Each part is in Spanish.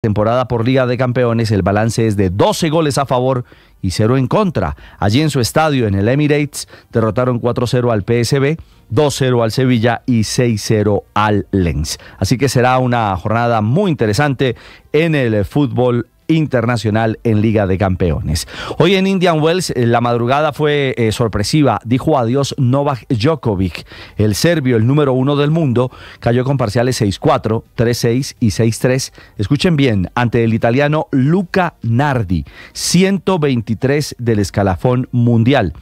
temporada por Liga de Campeones, el balance es de 12 goles a favor y 0 en contra. Allí en su estadio, en el Emirates, derrotaron 4-0 al PSV, 2-0 al Sevilla y 6-0 al Lens. Así que será una jornada muy interesante en el fútbol internacional en Liga de Campeones. Hoy en Indian Wells la madrugada fue sorpresiva. Dijo adiós Novak Djokovic, el serbio, el número 1 del mundo. Cayó con parciales 6-4, 3-6 y 6-3. Escuchen bien, ante el italiano Luca Nardi, 123 del escalafón mundial.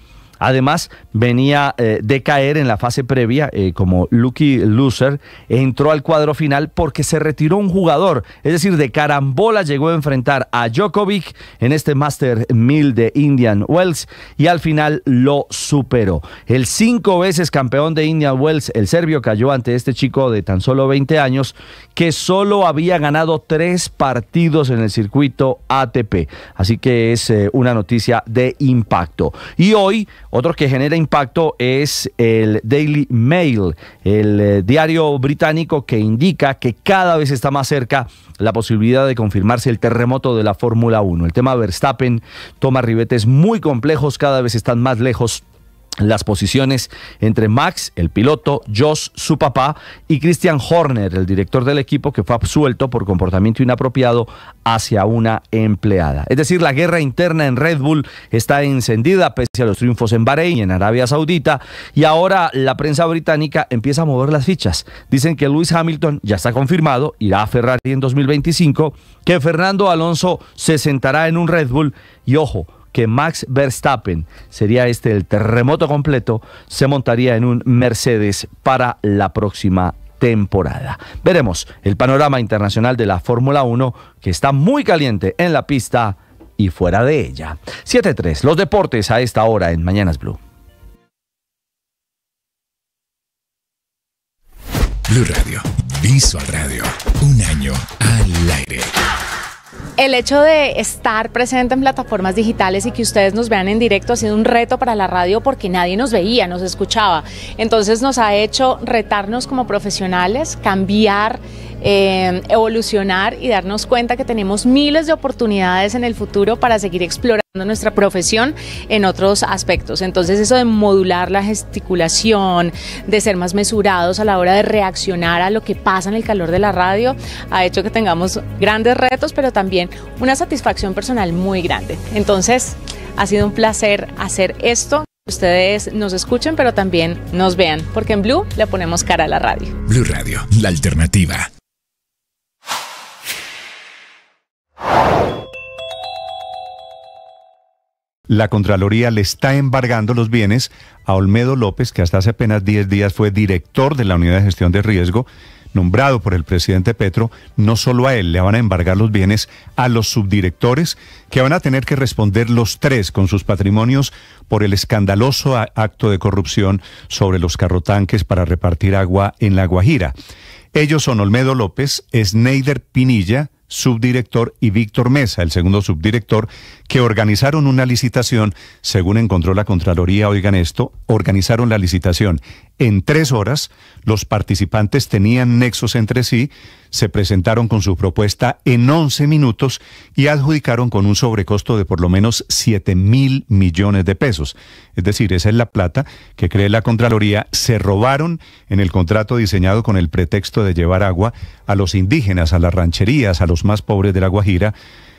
Además, venía de caer en la fase previa como lucky loser. Entró al cuadro final porque se retiró un jugador. Es decir, de carambola llegó a enfrentar a Djokovic en este Master 1000 de Indian Wells y al final lo superó. El 5 veces campeón de Indian Wells, el serbio, cayó ante este chico de tan solo 20 años que solo había ganado 3 partidos en el circuito ATP. Así que es una noticia de impacto. Y hoy, otro que genera impacto es el Daily Mail, el diario británico que indica que cada vez está más cerca la posibilidad de confirmarse el terremoto de la Fórmula 1. El tema Verstappen toma ribetes muy complejos, cada vez están más lejos las posiciones entre Max, el piloto, Jos, su papá, y Christian Horner, el director del equipo, que fue absuelto por comportamiento inapropiado hacia una empleada. Es decir, la guerra interna en Red Bull está encendida pese a los triunfos en Bahrein y en Arabia Saudita, y ahora la prensa británica empieza a mover las fichas. Dicen que Lewis Hamilton ya está confirmado, irá a Ferrari en 2025, que Fernando Alonso se sentará en un Red Bull y, ojo, que Max Verstappen, sería este el terremoto completo, se montaría en un Mercedes para la próxima temporada. Veremos el panorama internacional de la Fórmula 1, que está muy caliente en la pista y fuera de ella. 7:03, los deportes a esta hora en Mañanas Blue. Blue Radio, Visual Radio, un año al aire. El hecho de estar presente en plataformas digitales y que ustedes nos vean en directo ha sido un reto para la radio porque nadie nos veía, nos escuchaba. Entonces nos ha hecho retarnos como profesionales, cambiar, evolucionar y darnos cuenta que tenemos miles de oportunidades en el futuro para seguir explorando nuestra profesión en otros aspectos. Entonces eso de modular la gesticulación, de ser más mesurados a la hora de reaccionar a lo que pasa en el calor de la radio, ha hecho que tengamos grandes retos, pero también una satisfacción personal muy grande. Entonces ha sido un placer hacer esto. Ustedes nos escuchen, pero también nos vean, porque en Blue le ponemos cara a la radio. Blue Radio, la alternativa. La Contraloría le está embargando los bienes a Olmedo López, que hasta hace apenas 10 días fue director de la Unidad de Gestión de Riesgo, nombrado por el presidente Petro. No solo a él, le van a embargar los bienes a los subdirectores, que van a tener que responder los 3 con sus patrimonios por el escandaloso acto de corrupción sobre los carrotanques para repartir agua en La Guajira. Ellos son Olmedo López, Sneider Pinilla, subdirector, y Víctor Mesa, el segundo subdirector, que organizaron una licitación, según encontró la Contraloría. Oigan esto, organizaron la licitación en 3 horas, los participantes tenían nexos entre sí, se presentaron con su propuesta en 11 minutos y adjudicaron con un sobrecosto de por lo menos 7.000 millones de pesos. Es decir, esa es la plata que cree la Contraloría se robaron en el contrato diseñado con el pretexto de llevar agua a los indígenas, a las rancherías, a los más pobres de La Guajira.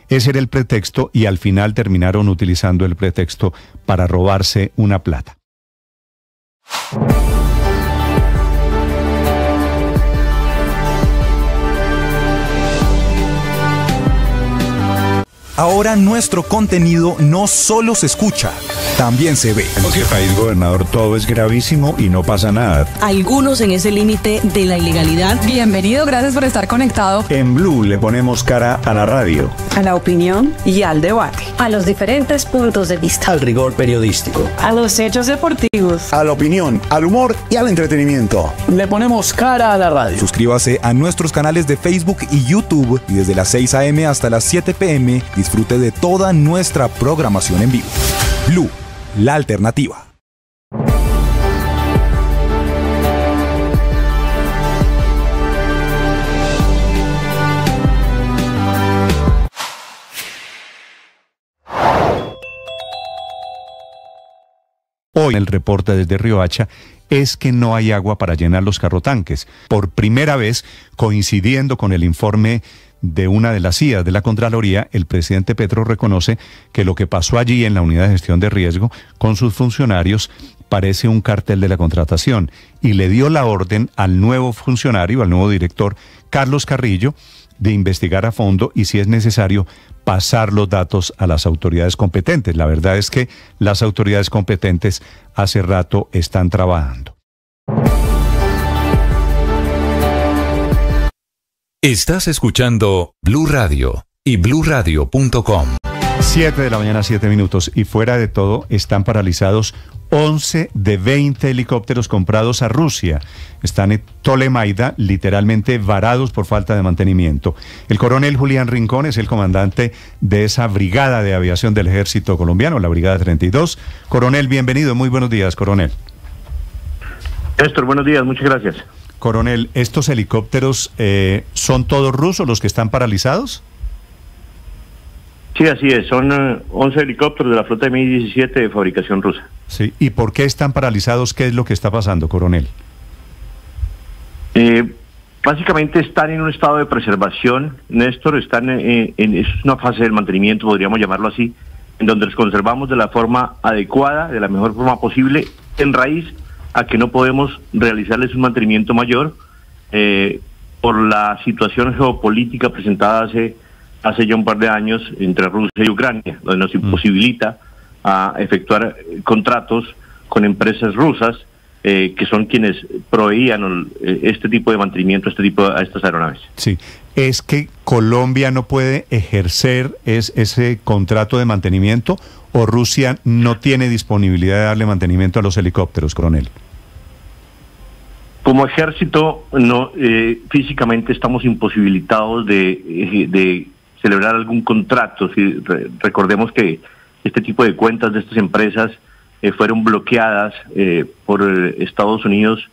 Ese era el pretexto y al final terminaron utilizando el pretexto para robarse una plata. Ahora nuestro contenido no solo se escucha, también se ve. En este país, gobernador, todo es gravísimo y no pasa nada. Algunos en ese límite de la ilegalidad. Bienvenido, gracias por estar conectado. En Blue le ponemos cara a la radio, A la opinión y al debate. A los diferentes puntos de vista. Al rigor periodístico. A los hechos deportivos. A la opinión, al humor y al entretenimiento. Le ponemos cara a la radio. Suscríbase a nuestros canales de Facebook y YouTube y desde las 6 a.m. hasta las 7 p.m. disfrute de toda nuestra programación en vivo. Blue, la alternativa. hoy el reporte desde Riohacha es que no hay agua para llenar los carrotanques. Por primera vez, coincidiendo con el informe de una de las CIAs de la Contraloría, el presidente Petro reconoce que lo que pasó allí en la unidad de gestión de riesgo con sus funcionarios parece un cartel de la contratación y le dio la orden al nuevo funcionario, al nuevo director, Carlos Carrillo, de investigar a fondo y, si es necesario, pasar los datos a las autoridades competentes. La verdad es que las autoridades competentes hace rato están trabajando. Estás escuchando Blue Radio y bluradio.com. 7 de la mañana, 7 minutos. Y fuera de todo, están paralizados 11 de 20 helicópteros comprados a Rusia. Están en Tolemaida, literalmente varados por falta de mantenimiento. El coronel Julián Rincón es el comandante de esa brigada de aviación del ejército colombiano, la Brigada 32. Coronel, bienvenido. Muy buenos días, coronel. Néstor, buenos días. Muchas gracias. Coronel, ¿estos helicópteros son todos rusos los que están paralizados? Sí, así es. Son 11 helicópteros de la flota de Mi-17 de fabricación rusa. Sí. ¿Y por qué están paralizados? ¿Qué es lo que está pasando, coronel? Básicamente están en un estado de preservación, Néstor. Están es una fase del mantenimiento, podríamos llamarlo así, en donde los conservamos de la forma adecuada, de la mejor forma posible, en raíz a que no podemos realizarles un mantenimiento mayor por la situación geopolítica presentada hace ya un par de años entre Rusia y Ucrania, donde nos imposibilita a efectuar contratos con empresas rusas que son quienes proveían este tipo de mantenimiento a estas aeronaves. Sí, ¿es que Colombia no puede ejercer ese contrato de mantenimiento o Rusia no tiene disponibilidad de darle mantenimiento a los helicópteros, coronel? Como ejército, no físicamente estamos imposibilitados de celebrar algún contrato. Si recordemos que este tipo de cuentas de estas empresas fueron bloqueadas por Estados Unidos.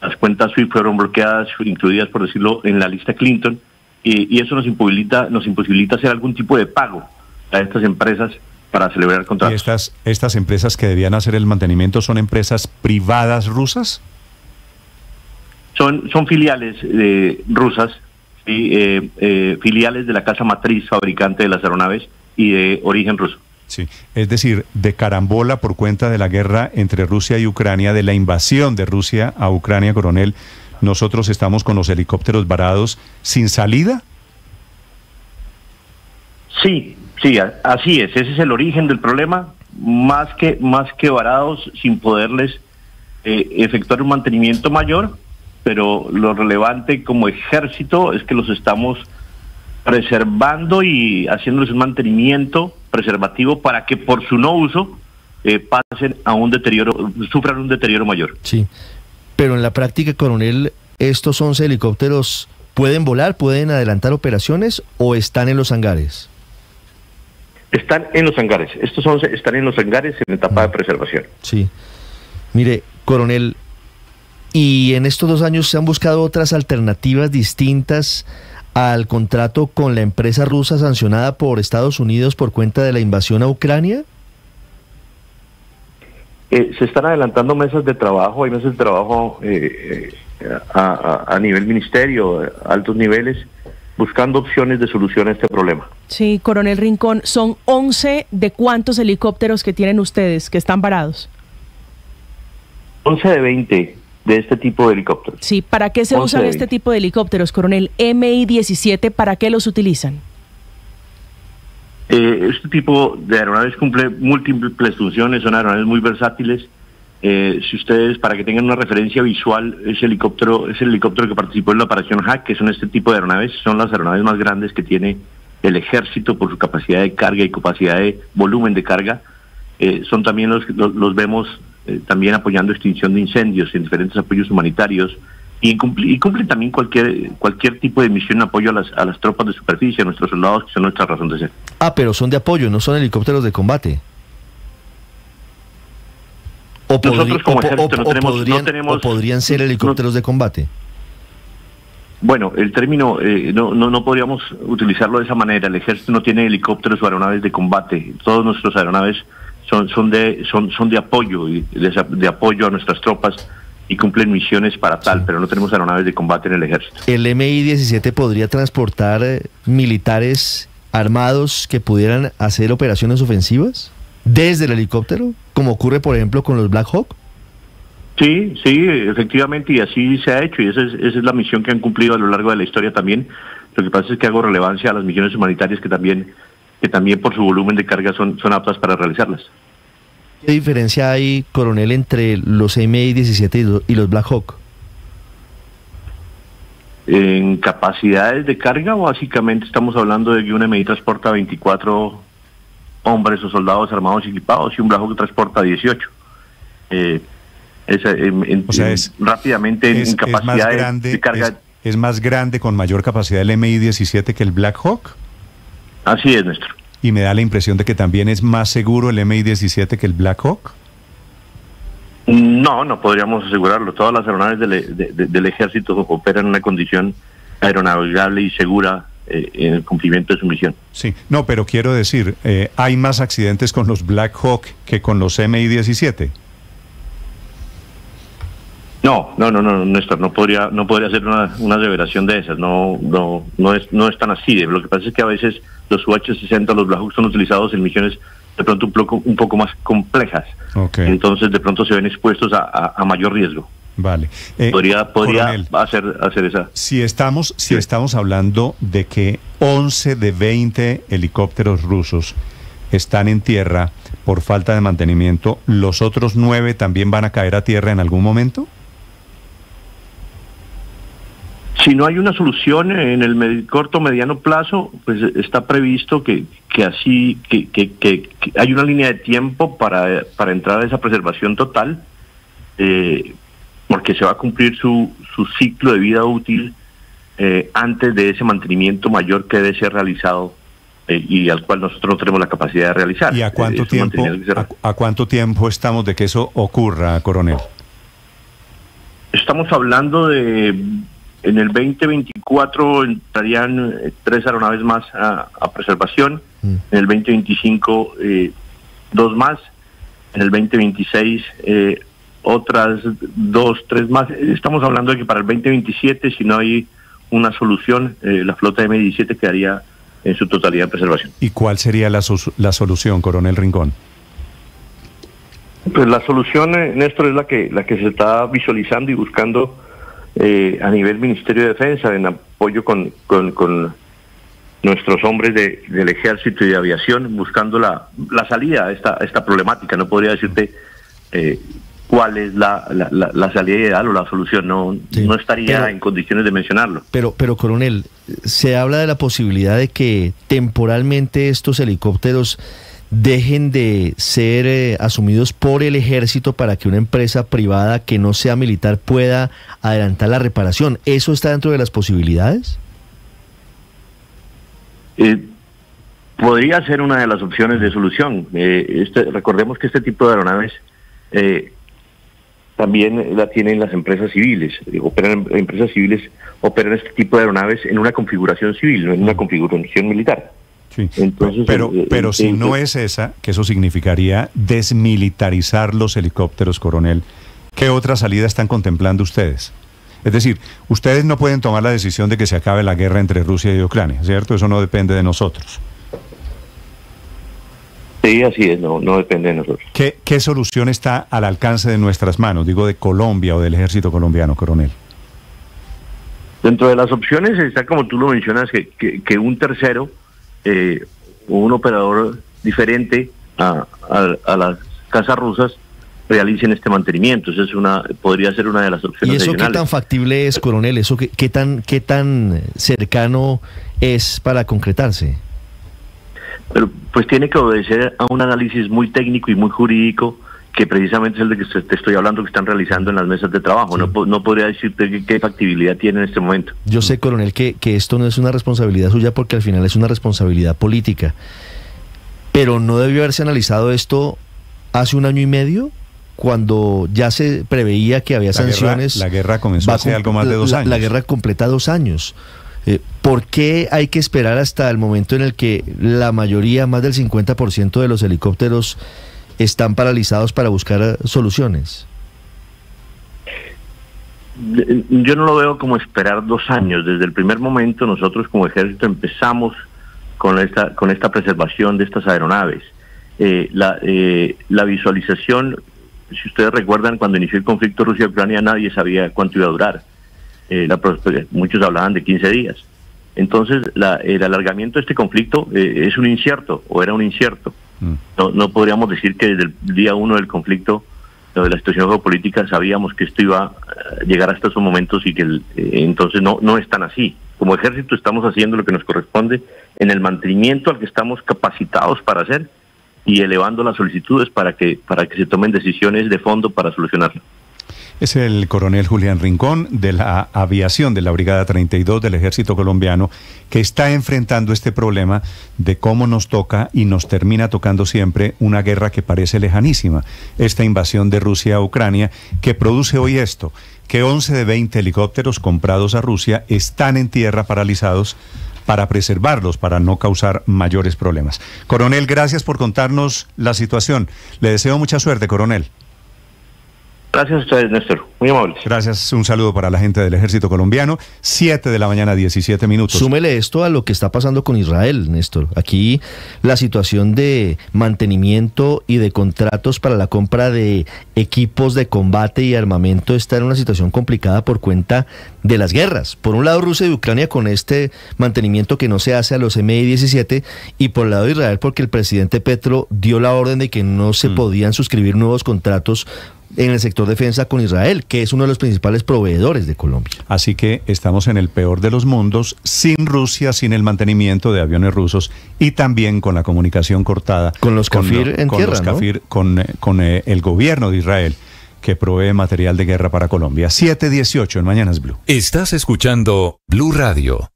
Las cuentas SWIFT fueron bloqueadas, incluidas, por decirlo, en la lista Clinton, y eso nos imposibilita hacer algún tipo de pago a estas empresas para celebrar contratos. ¿Y estas empresas que debían hacer el mantenimiento son empresas privadas rusas? Son filiales rusas, filiales de la casa matriz fabricante de las aeronaves y de origen ruso. Sí, es decir, de carambola por cuenta de la guerra entre Rusia y Ucrania, de la invasión de Rusia a Ucrania, coronel, nosotros estamos con los helicópteros varados sin salida. Sí, así es. Ese es el origen del problema, más que varados, sin poderles efectuar un mantenimiento mayor, pero lo relevante como ejército es que los estamos preservando y haciéndoles un mantenimiento preservativo para que por su no uso pasen a un deterioro, sufran un deterioro mayor. Sí, pero en la práctica, coronel, ¿estos 11 helicópteros pueden volar, pueden adelantar operaciones o están en los hangares? Están en los hangares. Estos 11 están en los hangares en etapa de preservación. Sí. Mire, coronel, ¿y en estos 2 años se han buscado otras alternativas distintas al contrato con la empresa rusa sancionada por Estados Unidos por cuenta de la invasión a Ucrania? Se están adelantando mesas de trabajo, hay mesas de trabajo a nivel ministerio, altos niveles, buscando opciones de solución a este problema. Sí, coronel Rincón, ¿son 11 de cuántos helicópteros que tienen ustedes que están varados? 11 de 20 de este tipo de helicópteros. Sí, ¿para qué se usan este tipo de helicópteros, coronel? Mi-17, ¿para qué los utilizan? Este tipo de aeronaves cumple múltiples funciones, son aeronaves muy versátiles. Si ustedes, para que tengan una referencia visual, es el helicóptero que participó en la operación HAC, que son este tipo de aeronaves, son las aeronaves más grandes que tiene el ejército por su capacidad de carga y capacidad de volumen de carga. Son también los vemos también apoyando extinción de incendios en diferentes apoyos humanitarios y cumplen también cualquier tipo de misión en apoyo a las tropas de superficie, a nuestros soldados, que son nuestra razón de ser. Ah, pero son de apoyo, no son helicópteros de combate. Nosotros como ejército no tenemos... podrían ser helicópteros de combate. Bueno, el término no podríamos utilizarlo de esa manera. El ejército no tiene helicópteros o aeronaves de combate. Todos nuestros aeronaves son de apoyo y de apoyo a nuestras tropas y cumplen misiones para tal, pero no tenemos aeronaves de combate en el ejército. ¿El Mi-17 podría transportar militares armados que pudieran hacer operaciones ofensivas desde el helicóptero, como ocurre por ejemplo con los Black Hawk? Sí, efectivamente, y así se ha hecho, y esa es la misión que han cumplido a lo largo de la historia también. Lo que pasa es que hago relevancia a las misiones humanitarias que también por su volumen de carga son aptas para realizarlas. ¿Qué diferencia hay, coronel, entre los Mi-17 y los Black Hawk? En capacidades de carga, básicamente estamos hablando de que un MI transporta 24 hombres o soldados armados y equipados y un Black Hawk transporta 18. Rápidamente en capacidades de carga. ¿Es más grande, con mayor capacidad el Mi-17 que el Black Hawk? Así es, Néstor. Y me da la impresión de que también es más seguro el Mi-17 que el Black Hawk. No podríamos asegurarlo. Todas las aeronaves del ejército operan en una condición aeronavegable y segura en el cumplimiento de su misión. Sí, no, pero quiero decir, ¿hay más accidentes con los Black Hawk que con los Mi-17? No, Néstor, no podría hacer una aseveración de esas. No es tan así. Lo que pasa es que a veces los UH-60, los Black Hawk, son utilizados en misiones de pronto un poco más complejas. Okay. Entonces de pronto se ven expuestos a mayor riesgo. Vale. Podría coronel, hacer esa. Si estamos hablando de que 11 de 20 helicópteros rusos están en tierra por falta de mantenimiento, ¿los otros 9 también van a caer a tierra en algún momento? Si no hay una solución en el corto o mediano plazo, pues está previsto que hay una línea de tiempo para entrar a esa preservación total, porque se va a cumplir su ciclo de vida útil antes de ese mantenimiento mayor que debe ser realizado y al cual nosotros no tenemos la capacidad de realizar. ¿Y a cuánto tiempo estamos de que eso ocurra, coronel? Estamos hablando de... En el 2024 entrarían 3 aeronaves más a preservación, en el 2025 2 más, en el 2026 otras 2, 3 más. Estamos hablando de que para el 2027, si no hay una solución, la flota Mi-17 quedaría en su totalidad en preservación. ¿Y cuál sería la solución, coronel Rincón? Pues la solución, Néstor, es la que se está visualizando y buscando a nivel Ministerio de Defensa, en apoyo con nuestros hombres del Ejército y de Aviación, buscando la salida a esta problemática. No podría decirte cuál es la salida ideal o la solución, no estaría en condiciones de mencionarlo. Pero coronel, se habla de la posibilidad de que temporalmente estos helicópteros dejen de ser asumidos por el ejército para que una empresa privada que no sea militar pueda adelantar la reparación. ¿Eso está dentro de las posibilidades? Podría ser una de las opciones de solución. Recordemos que este tipo de aeronaves también la tienen las empresas civiles. Empresas civiles operan este tipo de aeronaves en una configuración civil, no en una configuración militar. Sí. Entonces, pero si no es esa, que eso significaría desmilitarizar los helicópteros, coronel, ¿qué otra salida están contemplando ustedes? Es decir, ustedes no pueden tomar la decisión de que se acabe la guerra entre Rusia y Ucrania, ¿cierto? Eso no depende de nosotros. Sí, así es, no depende de nosotros. ¿Qué solución está al alcance de nuestras manos, digo, de Colombia o del ejército colombiano, coronel? Dentro de las opciones está, como tú lo mencionas, que un tercero, un operador diferente a las casas rusas, realicen este mantenimiento. Eso podría ser una de las opciones. ¿Y eso adicionales. qué tan factible es, coronel? ¿Eso qué tan cercano es para concretarse? Pero pues tiene que obedecer a un análisis muy técnico y muy jurídico, que precisamente es el de que te estoy hablando, que están realizando en las mesas de trabajo. Sí. No podría decirte qué factibilidad tiene en este momento. Yo sé, coronel, que esto no es una responsabilidad suya, porque al final es una responsabilidad política. Pero ¿no debió haberse analizado esto hace 1 año y medio? Cuando ya se preveía que había sanciones. La guerra comenzó hace algo más de 2 años. La guerra completa 2 años. ¿Por qué hay que esperar hasta el momento en el que la mayoría, más del 50% de los helicópteros están paralizados para buscar soluciones? Yo no lo veo como esperar 2 años. Desde el primer momento nosotros como ejército empezamos con esta preservación de estas aeronaves. La visualización, si ustedes recuerdan, cuando inició el conflicto Rusia-Ucrania, nadie sabía cuánto iba a durar. Muchos hablaban de 15 días. Entonces, el alargamiento de este conflicto es un incierto, o era un incierto. No podríamos decir que desde el día 1 del conflicto, de la situación geopolítica, sabíamos que esto iba a llegar hasta esos momentos y que entonces no es tan así. Como ejército estamos haciendo lo que nos corresponde en el mantenimiento al que estamos capacitados para hacer y elevando las solicitudes para que se tomen decisiones de fondo para solucionarlo. Es el coronel Julián Rincón de la aviación de la Brigada 32 del Ejército Colombiano, que está enfrentando este problema de cómo nos toca y nos termina tocando siempre una guerra que parece lejanísima, esta invasión de Rusia a Ucrania, que produce hoy esto, que 11 de 20 helicópteros comprados a Rusia están en tierra paralizados para preservarlos, para no causar mayores problemas. Coronel, gracias por contarnos la situación. Le deseo mucha suerte, coronel. Gracias a ustedes, Néstor. Muy amables. Gracias. Un saludo para la gente del Ejército Colombiano. 7 de la mañana, 17 minutos. Súmele esto a lo que está pasando con Israel, Néstor. Aquí la situación de mantenimiento y de contratos para la compra de equipos de combate y armamento está en una situación complicada por cuenta de las guerras. Por un lado, Rusia y Ucrania con este mantenimiento que no se hace a los Mi-17, y por el lado de Israel porque el presidente Petro dio la orden de que no se podían suscribir nuevos contratos en el sector defensa con Israel, que es uno de los principales proveedores de Colombia. Así que estamos en el peor de los mundos, sin Rusia, sin el mantenimiento de aviones rusos y también con la comunicación cortada. Con los Kafir en tierra, los Kafir, ¿no? Con el gobierno de Israel, que provee material de guerra para Colombia. 7:18 en Mañanas Blue. Estás escuchando Blue Radio.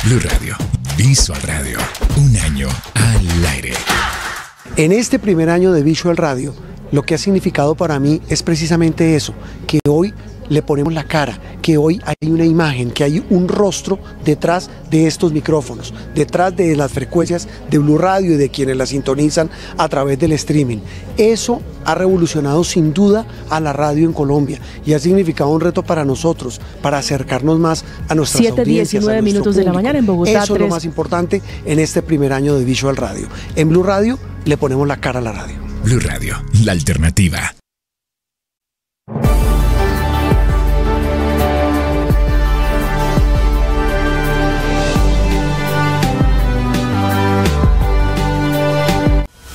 Blue Radio, Visual Radio, un año al aire. En este primer año de Visual Radio, lo que ha significado para mí es precisamente eso, que hoy le ponemos la cara, que hoy hay una imagen, que hay un rostro detrás de estos micrófonos, detrás de las frecuencias de Blue Radio y de quienes la sintonizan a través del streaming. Eso ha revolucionado sin duda a la radio en Colombia y ha significado un reto para nosotros, para acercarnos más a nuestras audiencias, 7:19 minutos de la mañana en Bogotá. Eso es lo más importante en este primer año de Visual Radio. En Blue Radio le ponemos la cara a la radio. Blue Radio, la alternativa.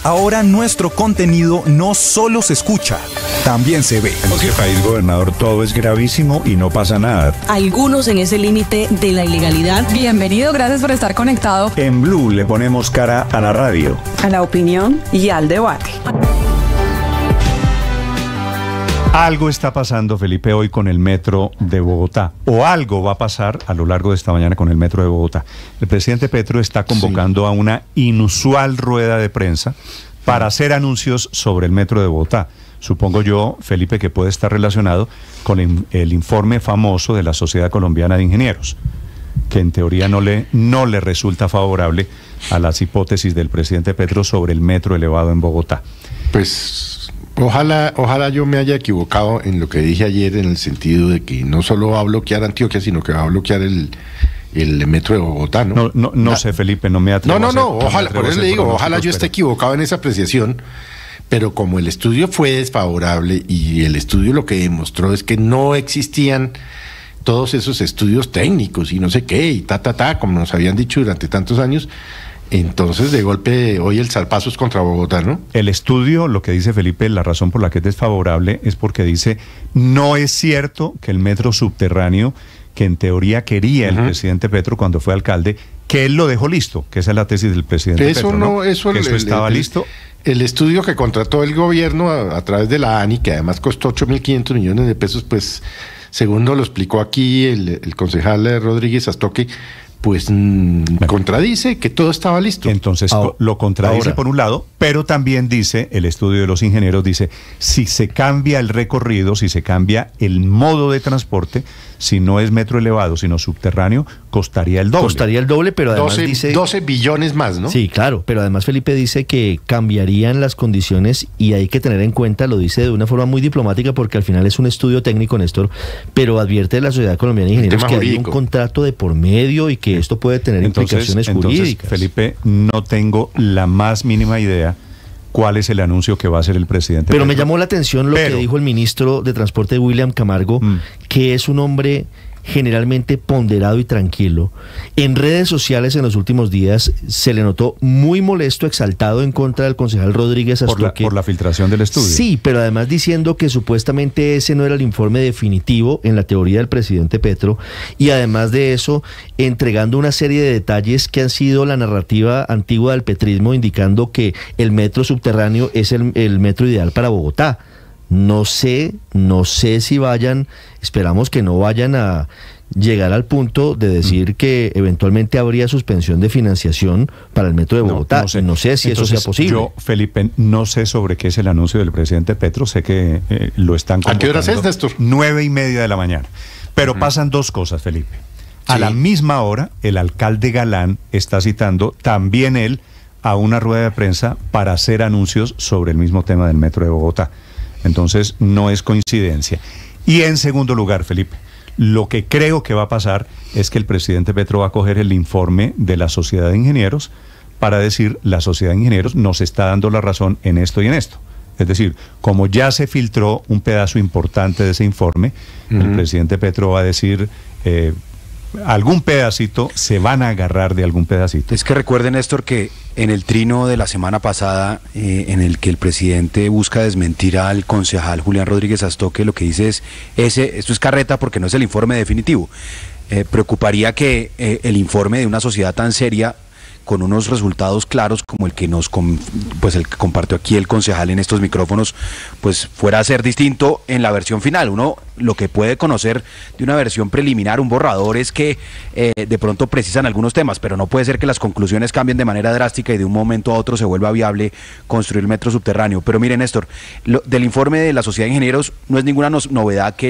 Ahora nuestro contenido no solo se escucha, también se ve. En este país, gobernador, todo es gravísimo y no pasa nada. Algunos en ese límite de la ilegalidad. Bienvenido, gracias por estar conectado. En Blue le ponemos cara a la radio, A la opinión y al debate. Algo está pasando, Felipe, hoy con el metro de Bogotá, o algo va a pasar a lo largo de esta mañana con el metro de Bogotá. El presidente Petro está convocando a una inusual rueda de prensa para hacer anuncios sobre el metro de Bogotá. Supongo yo, Felipe, que puede estar relacionado con el informe famoso de la Sociedad Colombiana de Ingenieros, que en teoría no le resulta favorable a las hipótesis del presidente Petro sobre el metro elevado en Bogotá. Pues ojalá yo me haya equivocado en lo que dije ayer, en el sentido de que no solo va a bloquear Antioquia, sino que va a bloquear el metro de Bogotá, ¿no? No sé, Felipe, no me atrevo a hacer, ojalá, por eso le digo, ojalá yo esté equivocado en esa apreciación, pero como el estudio fue desfavorable y el estudio lo que demostró es que no existían todos esos estudios técnicos y no sé qué, y como nos habían dicho durante tantos años. Entonces, de golpe, hoy el zarpazo es contra Bogotá, ¿no? El estudio, lo que dice Felipe, la razón por la que es desfavorable es porque dice, no es cierto que el metro subterráneo, que en teoría quería el presidente Petro cuando fue alcalde, que él lo dejó listo, que esa es la tesis del presidente Petro, ¿no? Eso estaba listo. El estudio que contrató el gobierno a través de la ANI, que además costó 8.500 millones de pesos, pues Segundo, lo explicó aquí el concejal Rodríguez Astoque, pues contradice que todo estaba listo. Entonces lo contradice por un lado, pero también dice, el estudio de los ingenieros dice, si se cambia el recorrido, si se cambia el modo de transporte, si no es metro elevado, sino subterráneo, costaría el doble. Costaría el doble, pero además dice... 12 billones más, ¿no? Sí, claro, pero además Felipe dice que cambiarían las condiciones y hay que tener en cuenta, lo dice de una forma muy diplomática porque al final es un estudio técnico, Néstor, pero advierte de la Sociedad Colombiana de Ingenieros que hay un contrato de por medio y que esto puede tener implicaciones jurídicas. Felipe, no tengo la más mínima idea cuál es el anuncio que va a hacer el presidente. Pero me llamó la atención lo que dijo el ministro de Transporte, William Camargo, que es un hombre generalmente ponderado y tranquilo. En redes sociales en los últimos días se le notó muy molesto, exaltado en contra del concejal Rodríguez Astoque. Por la filtración del estudio. Sí, pero además diciendo que supuestamente ese no era el informe definitivo en la teoría del presidente Petro, y además de eso entregando una serie de detalles que han sido la narrativa antigua del petrismo, indicando que el metro subterráneo es el metro ideal para Bogotá. No sé si vayan, esperamos que no vayan a llegar al punto de decir que eventualmente habría suspensión de financiación para el metro de Bogotá. No sé si eso sea posible. Yo, Felipe, no sé sobre qué es el anuncio del presidente Petro, sé que lo están convocando. ¿A qué horas es, Néstor? 9:30 de la mañana. Pero pasan dos cosas, Felipe. A la misma hora, el alcalde Galán está citando también él a una rueda de prensa para hacer anuncios sobre el mismo tema del metro de Bogotá. Entonces, no es coincidencia. Y en segundo lugar, Felipe, lo que creo que va a pasar es que el presidente Petro va a coger el informe de la Sociedad de Ingenieros para decir, la Sociedad de Ingenieros nos está dando la razón en esto y en esto. Es decir, como ya se filtró un pedazo importante de ese informe, el presidente Petro va a decir... algún pedacito, se van a agarrar de algún pedacito. Es que recuerden, Néstor, que en el trino de la semana pasada, en el que el presidente busca desmentir al concejal Julián Rodríguez Astoque, lo que dice es, esto es carreta porque no es el informe definitivo. Preocuparía que el informe de una sociedad tan seria, con unos resultados claros como el que el que compartió aquí el concejal en estos micrófonos, pues fuera a ser distinto en la versión final. Uno lo que puede conocer de una versión preliminar, un borrador, es que de pronto precisan algunos temas, pero no puede ser que las conclusiones cambien de manera drástica y de un momento a otro se vuelva viable construir el metro subterráneo. Pero miren, Néstor, del informe de la Sociedad de Ingenieros no es ninguna novedad que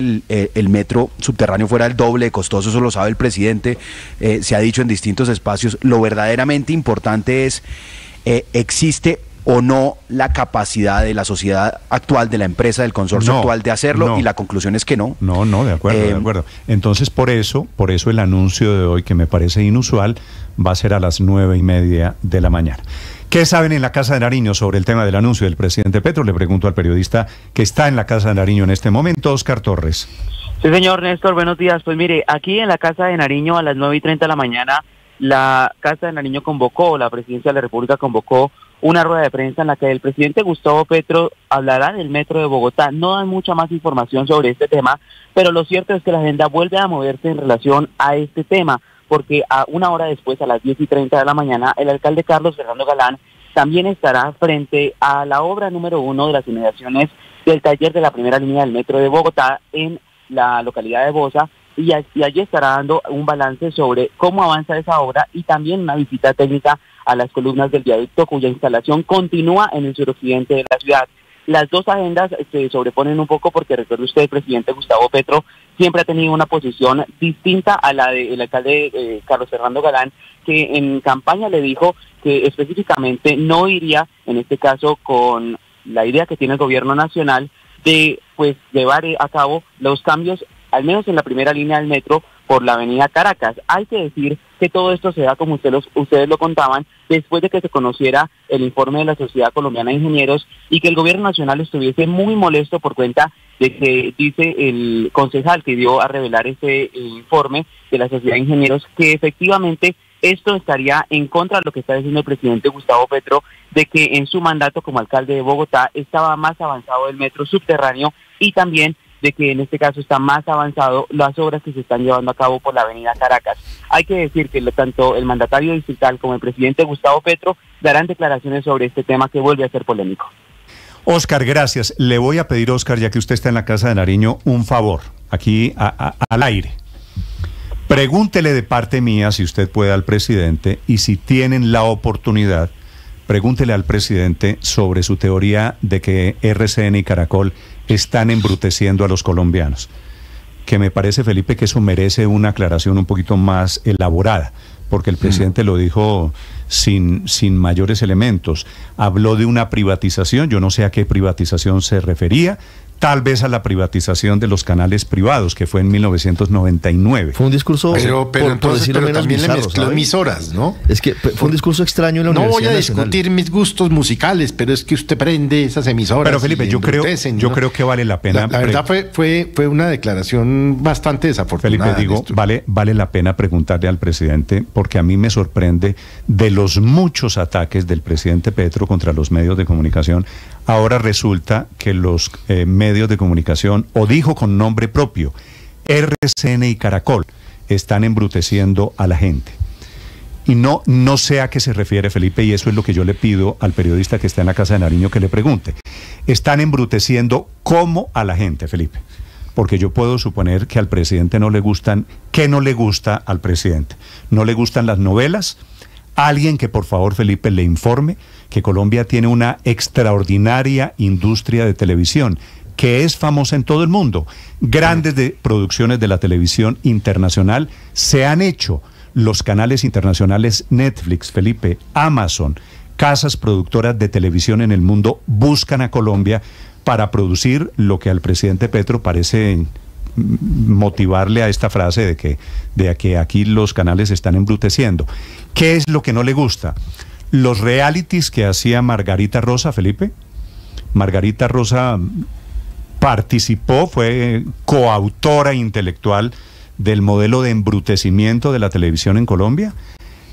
el metro subterráneo fuera el doble de costoso, eso lo sabe el presidente, se ha dicho en distintos espacios. Lo verdaderamente importante es, ¿existe o no la capacidad de la sociedad actual, de la empresa, del consorcio actual de hacerlo? Y la conclusión es que no. No, de acuerdo. Entonces, por eso el anuncio de hoy, que me parece inusual, va a ser a las 9:30 de la mañana. ¿Qué saben en la Casa de Nariño sobre el tema del anuncio del presidente Petro? Le pregunto al periodista que está en la Casa de Nariño en este momento, Oscar Torres. Sí, señor Néstor, buenos días. Pues mire, aquí en la Casa de Nariño a las 9:30 de la mañana, la Casa de Nariño la Presidencia de la República convocó una rueda de prensa en la que el presidente Gustavo Petro hablará del metro de Bogotá. No dan mucha más información sobre este tema, pero lo cierto es que la agenda vuelve a moverse en relación a este tema, porque a una hora después, a las 10:30 de la mañana, el alcalde Carlos Fernando Galán también estará frente a la obra número 1 de las inmediaciones del taller de la primera línea del metro de Bogotá en la localidad de Bosa, y allí estará dando un balance sobre cómo avanza esa obra y también una visita técnica a las columnas del viaducto cuya instalación continúa en el suroccidente de la ciudad. Las dos agendas se sobreponen un poco porque, recuerde usted, el presidente Gustavo Petro siempre ha tenido una posición distinta a la del alcalde Carlos Fernando Galán, que en campaña le dijo que específicamente no iría, en este caso, con la idea que tiene el gobierno nacional de llevar a cabo los cambios, al menos en la primera línea del metro, por la avenida Caracas. Hay que decir que todo esto se da, como ustedes lo contaban, después de que se conociera el informe de la Sociedad Colombiana de Ingenieros y que el gobierno nacional estuviese muy molesto por cuenta de que dice el concejal que dio a revelar ese informe de la Sociedad de Ingenieros que efectivamente esto estaría en contra de lo que está diciendo el presidente Gustavo Petro, de que en su mandato como alcalde de Bogotá estaba más avanzado el metro subterráneo y también de que en este caso está más avanzado las obras que se están llevando a cabo por la avenida Caracas. Hay que decir que tanto el mandatario distrital como el presidente Gustavo Petro darán declaraciones sobre este tema que vuelve a ser polémico. Oscar, gracias. Le voy a pedir, Oscar, ya que usted está en la Casa de Nariño, un favor. aquí al aire. Pregúntele de parte mía, si usted puede, al presidente, y si tienen la oportunidad, pregúntele al presidente sobre su teoría de que RCN y Caracol están embruteciendo a los colombianos. Que me parece, Felipe, que eso merece una aclaración un poquito más elaborada, porque el presidente lo dijo sin mayores elementos. Habló de una privatización, yo no sé a qué privatización se refería, tal vez a la privatización de los canales privados, que fue en 1999. Fue un discurso, pero menos también bizarro, le mezcló emisoras, ¿no? Es que fue un discurso extraño en la Universidad Nacional. No voy a Nacional. discutir mis gustos musicales, pero es que usted prende esas emisoras. Pero Felipe, yo creo que vale la pena. La verdad fue una declaración bastante desafortunada. Felipe, digo, vale la pena preguntarle al presidente, porque a mí me sorprende de los muchos ataques del presidente Petro contra los medios de comunicación. Ahora resulta que los medios de comunicación, o dijo con nombre propio, RCN y Caracol, están embruteciendo a la gente. Y no sé a qué se refiere, Felipe, y eso es lo que yo le pido al periodista que está en la Casa de Nariño que le pregunte. Están embruteciendo ¿cómo a la gente, Felipe? Porque yo puedo suponer que al presidente no le gustan. ¿Qué no le gusta al presidente? ¿No le gustan las novelas? Alguien que por favor, Felipe, le informe que Colombia tiene una extraordinaria industria de televisión que es famosa en todo el mundo. Grandes producciones de la televisión internacional se han hecho. Los canales internacionales Netflix, Felipe, Amazon, casas productoras de televisión en el mundo buscan a Colombia para producir lo que al presidente Petro parece motivarle a esta frase de que aquí los canales están embruteciendo. ¿Qué es lo que no le gusta? Los realities que hacía Margarita Rosa, Felipe. Margarita Rosa participó, fue coautora intelectual del modelo de embrutecimiento de la televisión en Colombia.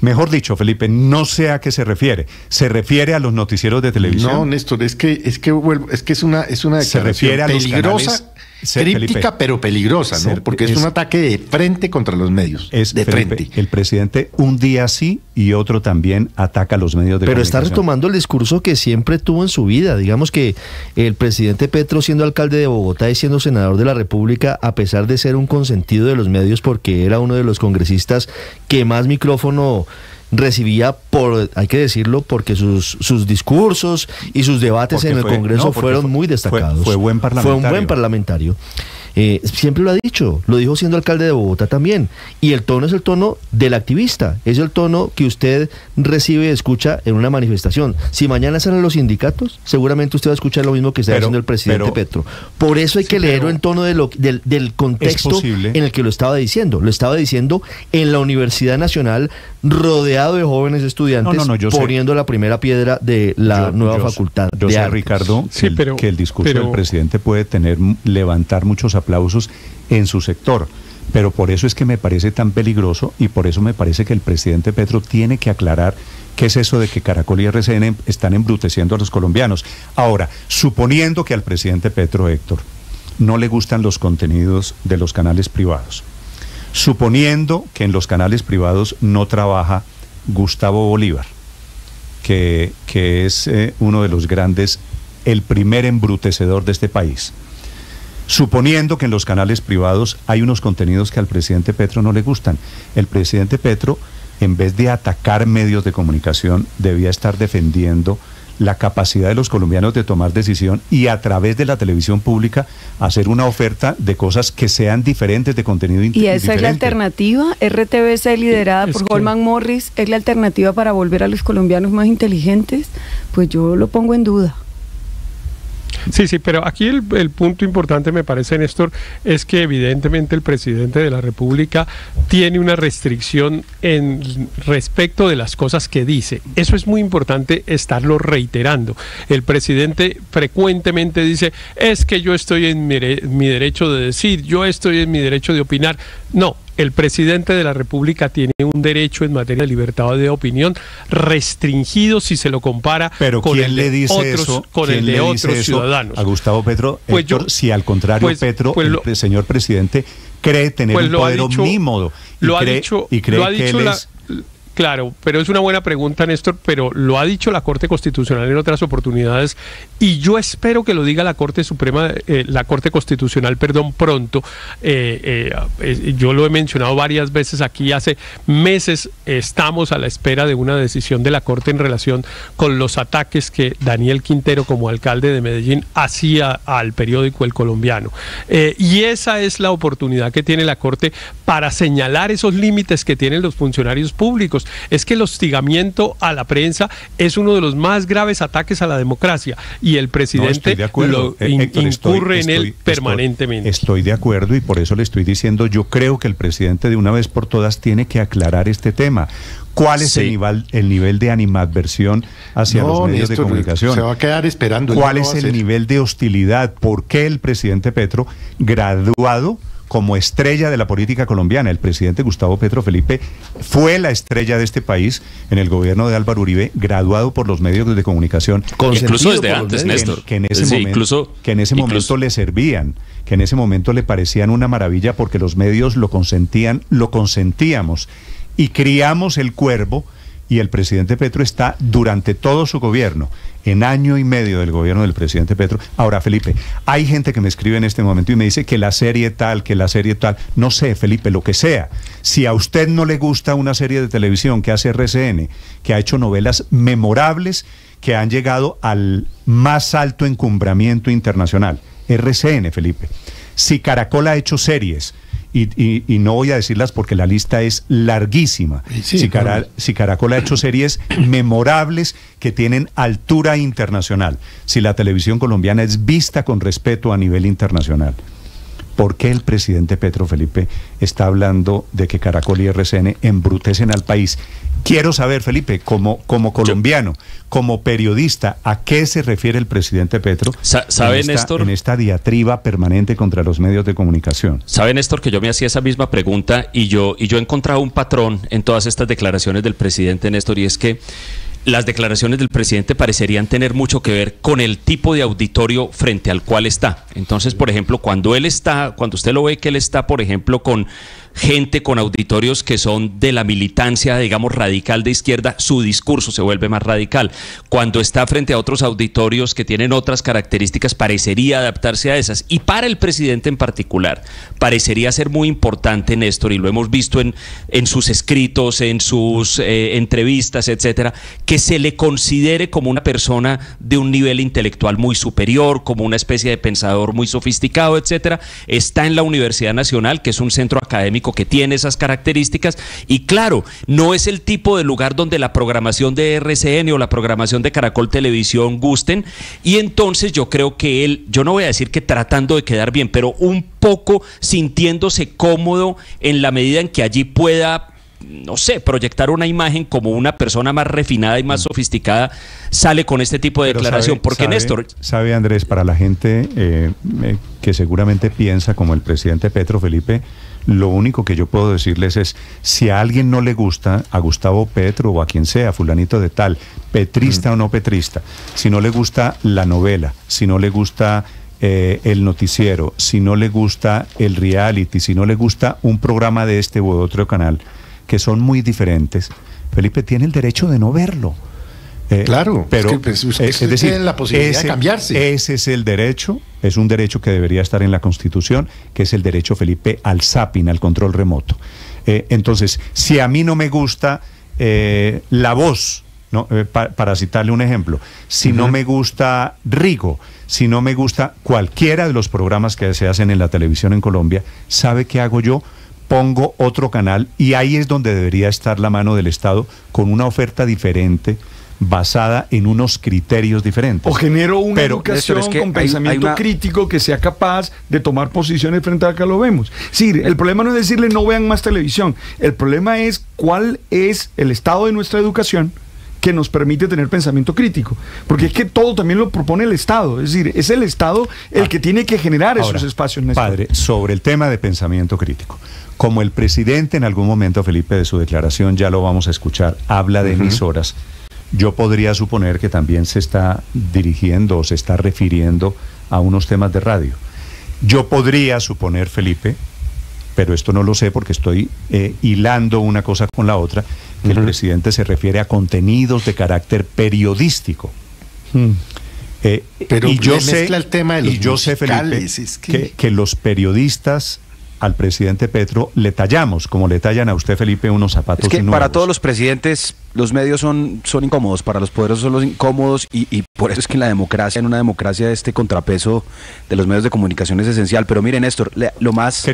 Mejor dicho, Felipe, no sé a qué se refiere. ¿Se refiere a los noticieros de televisión? No, Néstor, es que es una declaración peligrosa, críptica, Felipe, pero peligrosa, ¿no? Porque es un ataque de frente contra los medios. De frente. El presidente un día sí y otro también ataca a los medios de comunicación. Pero está retomando el discurso que siempre tuvo en su vida. Digamos que el presidente Petro, siendo alcalde de Bogotá y siendo senador de la República, a pesar de ser un consentido de los medios, porque era uno de los congresistas que más micrófono recibía, hay que decirlo, porque sus discursos y sus debates en el Congreso fueron muy destacados. Fue buen parlamentario. Fue un buen parlamentario. Siempre lo ha dicho, lo dijo siendo alcalde de Bogotá también. Y el tono es el tono del activista, es el tono que usted recibe y escucha en una manifestación. Si mañana salen los sindicatos, seguramente usted va a escuchar lo mismo que está diciendo el presidente Petro. Por eso hay que leerlo en tono del contexto en el que lo estaba diciendo. Lo estaba diciendo en la Universidad Nacional, rodeado de jóvenes estudiantes, poniendo la primera piedra de la nueva facultad. Yo sé, Ricardo, que el discurso del presidente puede levantar muchos aplausos en su sector, pero por eso es que me parece tan peligroso y por eso me parece que el presidente Petro tiene que aclarar qué es eso de que Caracol y RCN están embruteciendo a los colombianos. Ahora, suponiendo que al presidente Petro, Héctor, no le gustan los contenidos de los canales privados, suponiendo que en los canales privados no trabaja Gustavo Bolívar, que es uno de los grandes, el primer embrutecedor de este país, suponiendo que en los canales privados hay unos contenidos que al presidente Petro no le gustan, el presidente Petro, en vez de atacar medios de comunicación, debía estar defendiendo la capacidad de los colombianos de tomar decisión y a través de la televisión pública hacer una oferta de cosas que sean diferentes, de contenido diferente. Y esa es la alternativa. RTBC, liderada por Holman Morris, es la alternativa para volver a los colombianos más inteligentes. Pues yo lo pongo en duda. Sí, pero aquí el punto importante, me parece, Néstor, es que evidentemente el presidente de la República tiene una restricción en respecto de las cosas que dice. Eso es muy importante estarlo reiterando. El presidente frecuentemente dice, es que yo estoy en mi derecho de decir, yo estoy en mi derecho de opinar. No. El presidente de la República tiene un derecho en materia de libertad de opinión restringido si se lo compara con el de otros ciudadanos. A Gustavo Petro, pues Héctor, si al contrario Petro, el señor presidente, cree tener un poder omnímodo y cree que él es... Claro, pero es una buena pregunta, Néstor, pero lo ha dicho la Corte Constitucional en otras oportunidades y yo espero que lo diga la Corte Suprema, la Corte Constitucional, pronto. Yo lo he mencionado varias veces aquí, hace meses estamos a la espera de una decisión de la Corte en relación con los ataques que Daniel Quintero, como alcalde de Medellín, hacía al periódico El Colombiano. Y esa es la oportunidad que tiene la Corte para señalar esos límites que tienen los funcionarios públicos. Es que el hostigamiento a la prensa es uno de los más graves ataques a la democracia y el presidente incurre en él permanentemente. Estoy de acuerdo y por eso le estoy diciendo, yo creo que el presidente de una vez por todas tiene que aclarar este tema. ¿Cuál es el nivel de animadversión hacia los medios de comunicación? Se va a quedar esperando. ¿Cuál es el nivel de hostilidad? ¿Por qué el presidente Petro, graduado como estrella de la política colombiana, el presidente Gustavo Petro Felipe fue la estrella de este país en el gobierno de Álvaro Uribe, graduado por los medios de comunicación, incluso desde antes, Néstor, que en ese momento le servían, que en ese momento le parecían una maravilla porque los medios lo consentían, lo consentíamos y criamos el cuervo. Y el presidente Petro está durante todo su gobierno, en año y medio del gobierno del presidente Petro. Ahora, Felipe, hay gente que me escribe en este momento y me dice que la serie tal, no sé, Felipe, lo que sea. Si a usted no le gusta una serie de televisión que hace RCN, que ha hecho novelas memorables que han llegado al más alto encumbramiento internacional, RCN, Felipe. Si Caracol ha hecho series, y no voy a decirlas porque la lista es larguísima. Sí, si Caracol ha hecho series memorables que tienen altura internacional, si la televisión colombiana es vista con respeto a nivel internacional, ¿por qué el presidente Petro Felipe está hablando de que Caracol y RCN embrutecen al país? Quiero saber, Felipe, como colombiano, como periodista, ¿a qué se refiere el presidente Petro Néstor, en esta diatriba permanente contra los medios de comunicación? Sabe, Néstor, que yo me hacía esa misma pregunta y yo he encontrado un patrón en todas estas declaraciones del presidente, Néstor, y es que las declaraciones del presidente parecerían tener mucho que ver con el tipo de auditorio frente al cual está. Entonces, por ejemplo, cuando usted lo ve que él está, por ejemplo, con gente con auditorios que son de la militancia, digamos, radical de izquierda, su discurso se vuelve más radical. Cuando está frente a otros auditorios que tienen otras características, parecería adaptarse a esas. Y para el presidente en particular, parecería ser muy importante, Néstor, y lo hemos visto en sus escritos, en sus entrevistas, etcétera, que se le considere como una persona de un nivel intelectual muy superior, como una especie de pensador muy sofisticado, etcétera. Está en la Universidad Nacional, que es un centro académico que tiene esas características, y claro, no es el tipo de lugar donde la programación de RCN o la programación de Caracol Televisión gusten, y entonces yo creo que él, yo no voy a decir que tratando de quedar bien, pero un poco sintiéndose cómodo en la medida en que allí pueda, no sé, proyectar una imagen como una persona más refinada y más sofisticada, sale con este tipo de declaración. Porque Néstor... Sabe, Andrés, para la gente que seguramente piensa como el presidente Petro Felipe, lo único que yo puedo decirles es, si a alguien no le gusta, a Gustavo Petro o a quien sea, fulanito de tal, petrista o no petrista, si no le gusta la novela, si no le gusta el noticiero, si no le gusta el reality, si no le gusta un programa de este u otro canal, que son muy diferentes, Felipe tiene el derecho de no verlo. Claro, pero es decir, tienen la posibilidad de cambiarse. Ese es el derecho, es un derecho que debería estar en la Constitución, que es el derecho, Felipe, al zapping, al control remoto. Entonces, si a mí no me gusta La Voz, ¿no? Para citarle un ejemplo, si no me gusta Rigo, si no me gusta cualquiera de los programas que se hacen en la televisión en Colombia, ¿sabe qué hago yo? Pongo otro canal, y ahí es donde debería estar la mano del Estado, con una oferta diferente, basada en unos criterios diferentes. O genero una educación con pensamiento crítico que sea capaz de tomar posiciones frente a que lo vemos. Sí, el problema no es decirle no vean más televisión, el problema es cuál es el estado de nuestra educación que nos permite tener pensamiento crítico, porque es que todo también lo propone el Estado, es decir, es el Estado el que tiene que generar esos espacios. Padre, sobre el tema de pensamiento crítico, como el presidente en algún momento, Felipe, de su declaración, ya lo vamos a escuchar, habla de emisoras, yo podría suponer que también se está dirigiendo o se está refiriendo a unos temas de radio. Yo podría suponer, Felipe, pero esto no lo sé porque estoy hilando una cosa con la otra, que el presidente se refiere a contenidos de carácter periodístico. Pero y yo sé, el tema de los y yo sé, Felipe, que los periodistas al presidente Petro le tallamos, como le tallan a usted, Felipe, unos zapatos es que nuevos. Para todos los presidentes, los medios son incómodos, para los poderosos son los incómodos, y por eso es que en la democracia, en una democracia, este contrapeso de los medios de comunicación es esencial. Pero miren, Néstor, lo más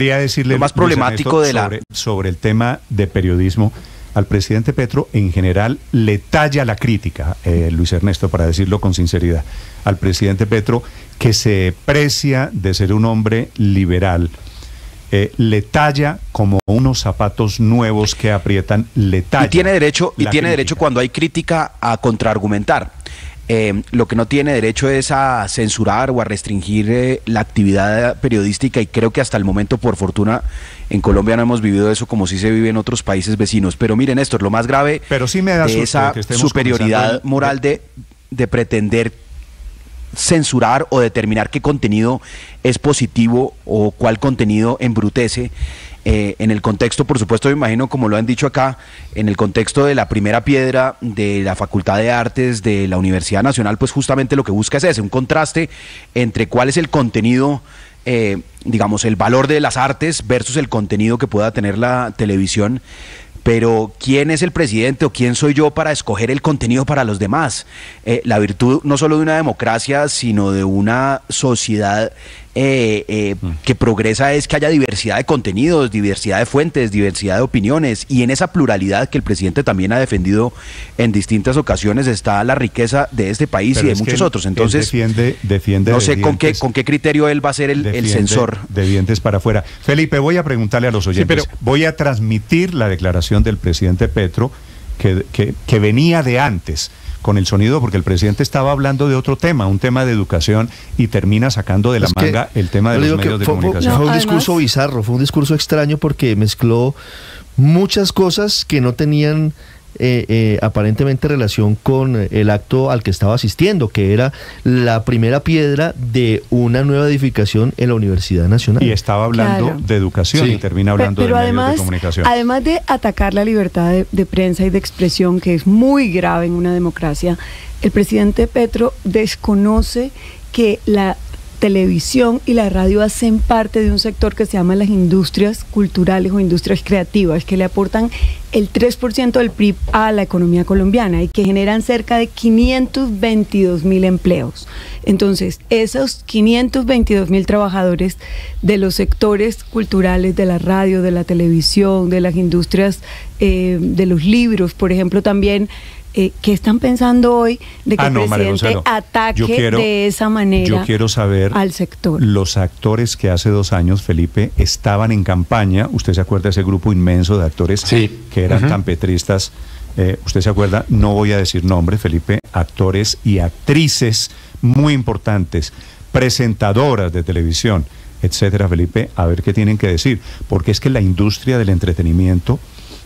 problemático sobre el tema de periodismo, al presidente Petro en general le talla la crítica, Luis Ernesto, para decirlo con sinceridad, al presidente Petro, que se precia de ser un hombre liberal, le talla como unos zapatos nuevos que aprietan, le talla. Y tiene derecho cuando hay crítica a contraargumentar. Lo que no tiene derecho es a censurar o a restringir la actividad periodística, y creo que hasta el momento, por fortuna, en Colombia no hemos vivido eso como sí se vive en otros países vecinos. Pero miren, Néstor, lo más grave de esa superioridad moral de pretender censurar o determinar qué contenido es positivo o cuál contenido embrutece, en el contexto, por supuesto, me imagino, como lo han dicho acá, en el contexto de la primera piedra de la Facultad de Artes de la Universidad Nacional, pues justamente lo que busca es ese, un contraste entre cuál es el contenido, digamos, el valor de las artes versus el contenido que pueda tener la televisión. Pero ¿quién es el presidente o quién soy yo para escoger el contenido para los demás? La virtud no solo de una democracia, sino de una sociedad que progresa es que haya diversidad de contenidos, diversidad de fuentes, diversidad de opiniones, y en esa pluralidad que el presidente también ha defendido en distintas ocasiones está la riqueza de este país. Pero y de muchos otros. Entonces, defiende no sé con qué criterio él va a ser el censor. De dientes para afuera. Felipe, voy a preguntarle a los oyentes, voy a transmitir la declaración del presidente Petro que venía de antes con el sonido, porque el presidente estaba hablando de otro tema, un tema de educación, y termina sacando de la manga el tema de los medios de comunicación. Fue un discurso bizarro, fue un discurso extraño porque mezcló muchas cosas que no tenían aparentemente relación con el acto al que estaba asistiendo, que era la primera piedra de una nueva edificación en la Universidad Nacional. Y estaba hablando de educación y termina hablando de medios de comunicación. Además de atacar la libertad de prensa y de expresión, que es muy grave en una democracia, el presidente Petro desconoce que la televisión y la radio hacen parte de un sector que se llama las industrias culturales o industrias creativas, que le aportan el 3% del PIB a la economía colombiana y que generan cerca de 522.000 empleos. Entonces, esos 522.000 trabajadores de los sectores culturales, de la radio, de la televisión, de las industrias, de los libros, por ejemplo, también, ¿qué están pensando hoy de que el presidente ataque de esa manera al sector? Los actores que hace 2 años, Felipe, estaban en campaña, usted se acuerda de ese grupo inmenso de actores que eran tan petristas, usted se acuerda, no voy a decir nombre, Felipe, actores y actrices muy importantes, presentadoras de televisión, etcétera, Felipe, a ver qué tienen que decir, porque es que la industria del entretenimiento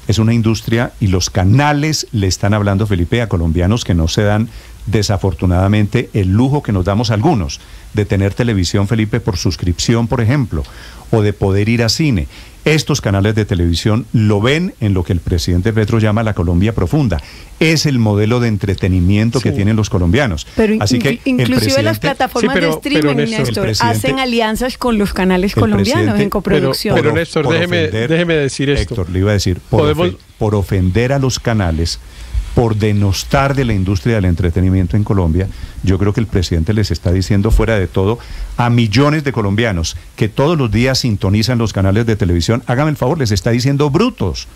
es una industria y los canales le están hablando, Felipe, a colombianos que no se dan desafortunadamente el lujo que nos damos algunos de tener televisión, Felipe, por suscripción, por ejemplo, o de poder ir a cine. Estos canales de televisión lo ven en lo que el presidente Petro llama la Colombia profunda. Es el modelo de entretenimiento que tienen los colombianos. Pero así que inclusive las plataformas de streaming, Néstor, hacen alianzas con los canales colombianos en coproducción. Pero Néstor, déjeme decir esto. Héctor, le iba a decir, por ofender a los canales, por denostar de la industria del entretenimiento en Colombia, yo creo que el presidente les está diciendo fuera de todo a millones de colombianos que todos los días sintonizan los canales de televisión, hágame el favor, les está diciendo brutos.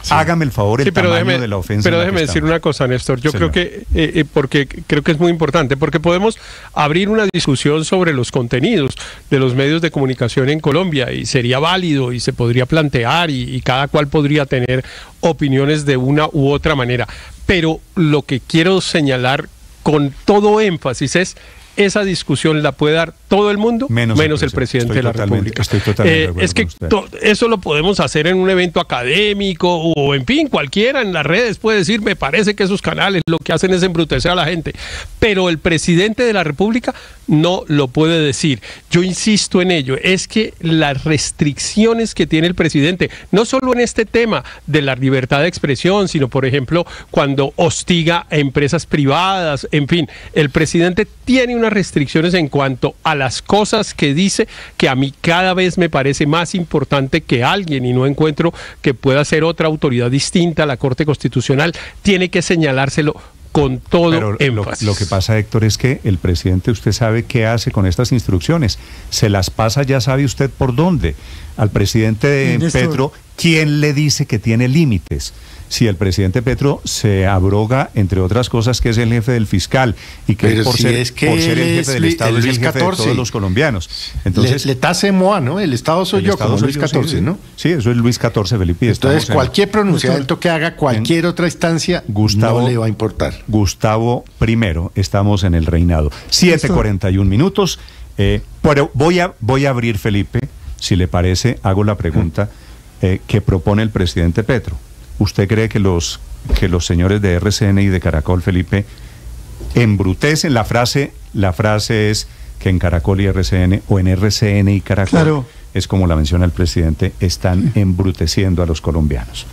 Sí. Hágame el favor, el tamaño de la ofensa. Pero déjeme decir una cosa, Néstor. Yo creo que, porque creo que es muy importante, porque podemos abrir una discusión sobre los contenidos de los medios de comunicación en Colombia, y sería válido y se podría plantear, y cada cual podría tener opiniones de una u otra manera. Pero lo que quiero señalar con todo énfasis es: esa discusión la puede dar todo el mundo, menos el presidente de la República. Es que eso lo podemos hacer en un evento académico o en fin, cualquiera en las redes puede decir, me parece que esos canales lo que hacen es embrutecer a la gente, pero el presidente de la República no lo puede decir. Yo insisto en ello, es que las restricciones que tiene el presidente, no solo en este tema de la libertad de expresión, sino por ejemplo cuando hostiga a empresas privadas, en fin, el presidente tiene unas restricciones en cuanto a las cosas que dice, que a mí cada vez me parece más importante que alguien, y no encuentro que pueda ser otra autoridad distinta a la Corte Constitucional, tiene que señalárselo con todo énfasis. Lo que pasa, Héctor, es que el presidente, usted sabe qué hace con estas instrucciones, se las pasa, ya sabe usted por dónde. Al presidente Petro, ¿quién le dice que tiene límites? Si el presidente Petro se abroga, entre otras cosas, que es el jefe del fiscal y que por ser el jefe del Estado es el jefe de todos los colombianos. Entonces, le tase Moa, ¿no? El Estado soy yo, como Luis XIV, ¿no? Sí, eso es Luis XIV, Felipe. Entonces, cualquier pronunciamiento que haga cualquier otra instancia no le va a importar. Gustavo I, estamos en el reinado. 7:41 minutos. Pero voy a abrir, Felipe, si le parece, hago la pregunta que propone el presidente Petro. ¿Usted cree que los señores de RCN y de Caracol, Felipe, embrutecen? La frase es que en Caracol y RCN, o en RCN y Caracol, es como la menciona el presidente, están embruteciendo a los colombianos.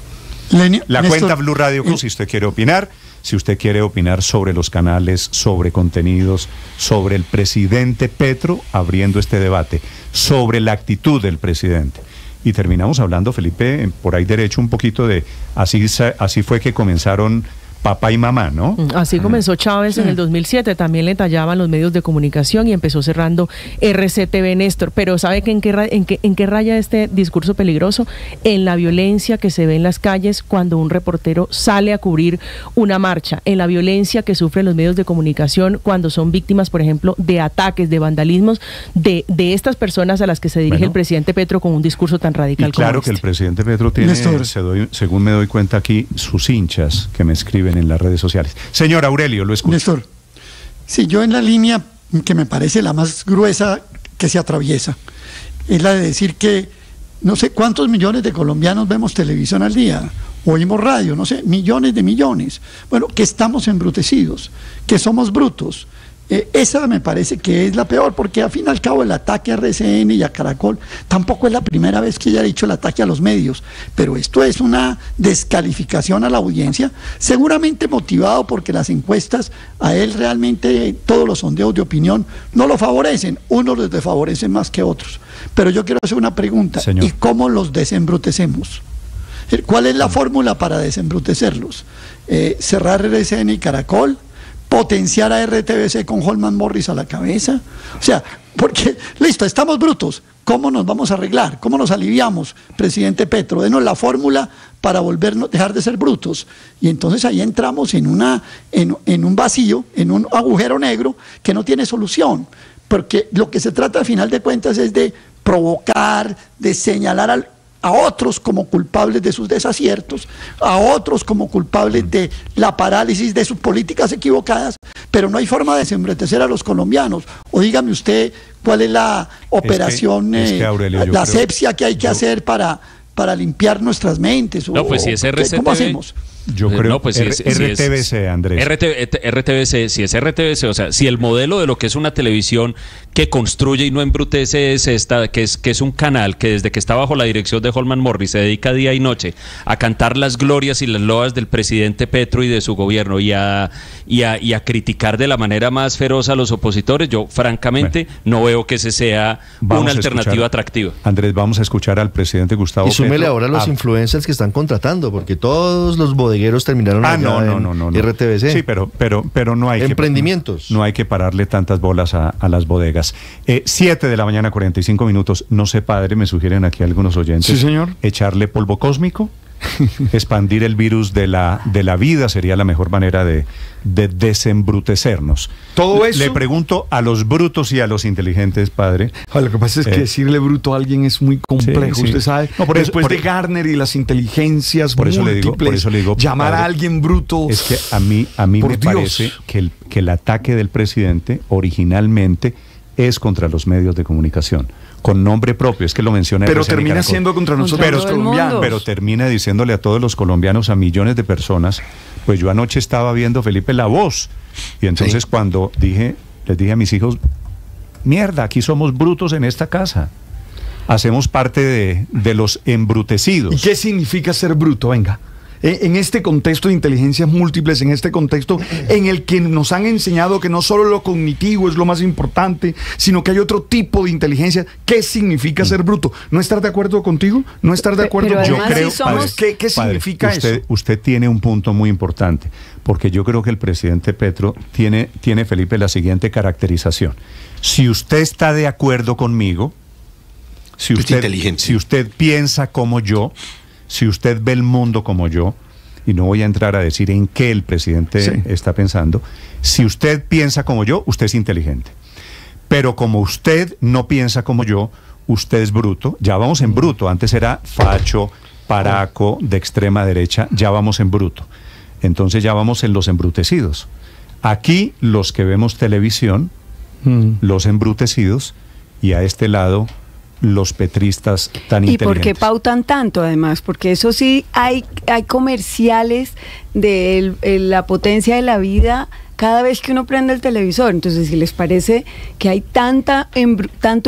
Cuenta Blue Radio, si usted quiere opinar, si usted quiere opinar sobre los canales, sobre contenidos, sobre el presidente Petro, abriendo este debate, sobre la actitud del presidente. Y terminamos hablando, Felipe, por ahí derecho un poquito de, así fue que comenzaron papá y mamá, ¿no? Así comenzó Chávez en el 2007, también le tallaban los medios de comunicación y empezó cerrando RCTV, Néstor. Pero ¿sabe que en qué raya este discurso peligroso? En la violencia que se ve en las calles cuando un reportero sale a cubrir una marcha, en la violencia que sufren los medios de comunicación cuando son víctimas, por ejemplo, de ataques, de vandalismos de estas personas a las que se dirige el presidente Petro con un discurso tan radical como claro que el presidente Petro tiene, según me doy cuenta aquí, sus hinchas que me escriben en las redes sociales. Señor Aurelio, lo escucho. Néstor, sí, yo en la línea que me parece la más gruesa que se atraviesa, es la de decir que no sé cuántos millones de colombianos vemos televisión al día, oímos radio, no sé, millones de millones. Bueno, que estamos embrutecidos, que somos brutos. Esa me parece que es la peor, porque al fin y al cabo el ataque a RCN y a Caracol tampoco es la primera vez que ella ha dicho el ataque a los medios, pero esto es una descalificación a la audiencia, seguramente motivado porque las encuestas a él realmente, todos los sondeos de opinión no lo favorecen, unos les desfavorecen más que otros. Pero yo quiero hacer una pregunta, señor. ¿Y cómo los desembrutecemos? ¿Cuál es la fórmula para desembrutecerlos? ¿Cerrar RCN y Caracol? ¿Potenciar a RTBC con Holman Morris a la cabeza? O sea, porque, listo, estamos brutos. ¿Cómo nos vamos a arreglar? ¿Cómo nos aliviamos, presidente Petro? Denos la fórmula para dejar de ser brutos. Y entonces ahí entramos en un vacío, en un agujero negro que no tiene solución. Porque lo que se trata al final de cuentas es de provocar, de señalar a otros como culpables de sus desaciertos, a otros como culpables de la parálisis de sus políticas equivocadas, pero no hay forma de desembrutecer a los colombianos. O dígame usted cuál es la operación, Aurelio, la asepsia que hay que hacer para limpiar nuestras mentes. No, pues si es RCTV, ¿cómo hacemos? Yo creo, no, pues si es RTBC, Andrés. RTBC, si es RTBC, o sea, si el modelo de lo que es una televisión que construye y no embrutece es esta, que es un canal que desde que está bajo la dirección de Holman Morris se dedica día y noche a cantar las glorias y las loas del presidente Petro y de su gobierno y a criticar de la manera más feroz a los opositores, yo francamente no veo que ese sea una alternativa atractiva. Andrés, vamos a escuchar al presidente Gustavo Petro. Y súmele ahora los influencers que están contratando, porque todos los bodegueros terminaron en RTBC. Sí, pero no hay emprendimientos. No hay que pararle tantas bolas a las bodegas. 7 de la mañana, 45 minutos. No sé, padre, me sugieren aquí algunos oyentes. Sí, señor. Echarle polvo cósmico. Expandir el virus de la vida sería la mejor manera de desembrutecernos. Todo eso. Le pregunto a los brutos y a los inteligentes, padre. Lo que pasa es que decirle bruto a alguien es muy complejo, usted sabe. No, después de Garner y las inteligencias múltiples, por eso le digo, llamar padre, a alguien bruto. Es que a mí me parece que el ataque del presidente originalmente es contra los medios de comunicación, con nombre propio, es que lo menciona. Pero termina siendo contra nosotros los colombianos. Pero termina diciéndole a todos los colombianos, a millones de personas, pues yo anoche estaba viendo Felipe La Voz, y entonces cuando les dije a mis hijos, mierda, aquí somos brutos en esta casa, hacemos parte de los embrutecidos. ¿Y qué significa ser bruto? Venga. En este contexto de inteligencias múltiples, en este contexto en el que nos han enseñado que no solo lo cognitivo es lo más importante, sino que hay otro tipo de inteligencia, ¿qué significa ser bruto? ¿No estar de acuerdo contigo? ¿No estar de acuerdo con yo creo, si somos... ¿Qué significa eso? Usted tiene un punto muy importante, porque yo creo que el presidente Petro tiene, Felipe, la siguiente caracterización. Si usted está de acuerdo conmigo, si usted piensa como yo, si usted ve el mundo como yo, y no voy a entrar a decir en qué el presidente está pensando, si usted piensa como yo, usted es inteligente. Pero como usted no piensa como yo, usted es bruto. Ya vamos en bruto. Antes era facho, paraco, de extrema derecha, ya vamos en bruto. Entonces ya vamos en los embrutecidos. Aquí los que vemos televisión, los embrutecidos, y a este lado los petristas tan inteligentes. ¿Y por qué pautan tanto, además? Porque eso sí, hay comerciales de la potencia de la vida cada vez que uno prende el televisor. Entonces, si les parece que hay tanto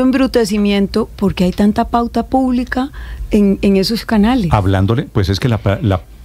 embrutecimiento, ¿por qué hay tanta pauta pública en esos canales? Hablándole, pues es que la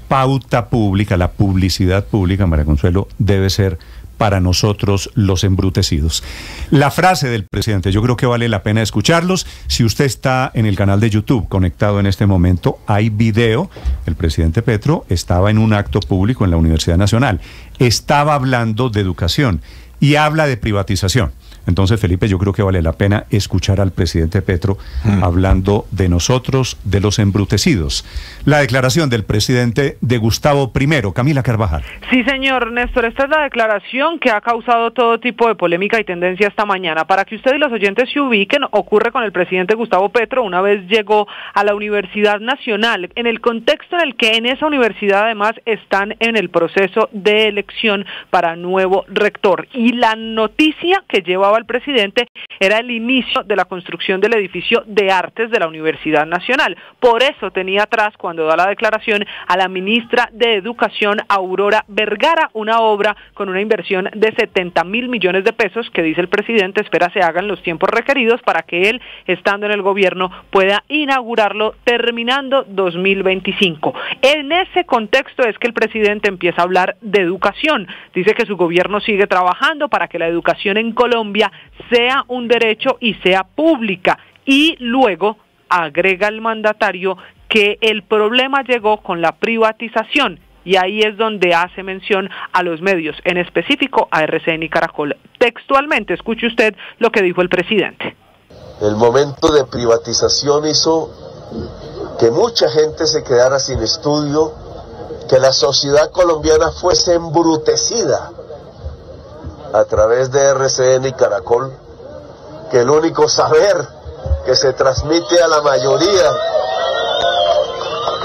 pauta pública, la publicidad pública, María Consuelo, debe ser para nosotros los embrutecidos. La frase del presidente, yo creo que vale la pena escucharlos. Si usted está en el canal de YouTube conectado en este momento, hay video. El presidente Petro estaba en un acto público en la Universidad Nacional. Estaba hablando de educación y habla de privatización. Entonces, Felipe, yo creo que vale la pena escuchar al presidente Petro hablando de nosotros, de los embrutecidos. La declaración del presidente de Gustavo I, Camila Carvajal. Sí, señor Néstor, esta es la declaración que ha causado todo tipo de polémica y tendencia esta mañana. Para que usted y los oyentes se ubiquen, ocurre con el presidente Gustavo Petro una vez llegó a la Universidad Nacional, en el contexto en el que en esa universidad además están en el proceso de elección para nuevo rector. Y la noticia que llevaba el presidente era el inicio de la construcción del edificio de artes de la Universidad Nacional. Por eso tenía atrás, cuando da la declaración, a la ministra de Educación, Aurora Vergara, una obra con una inversión de 70.000 millones de pesos que, dice el presidente, espera se hagan los tiempos requeridos para que él, estando en el gobierno, pueda inaugurarlo terminando 2025. En ese contexto es que el presidente empieza a hablar de educación. Dice que su gobierno sigue trabajando para que la educación en Colombia sea un derecho y sea pública. Y luego agrega el mandatario que el problema llegó con la privatización, y ahí es donde hace mención a los medios, en específico a RCN y Caracol. Textualmente, escuche usted lo que dijo el presidente. El momento de privatización hizo que mucha gente se quedara sin estudio, que la sociedad colombiana fuese embrutecida a través de RCN y Caracol, que el único saber que se transmite a la mayoría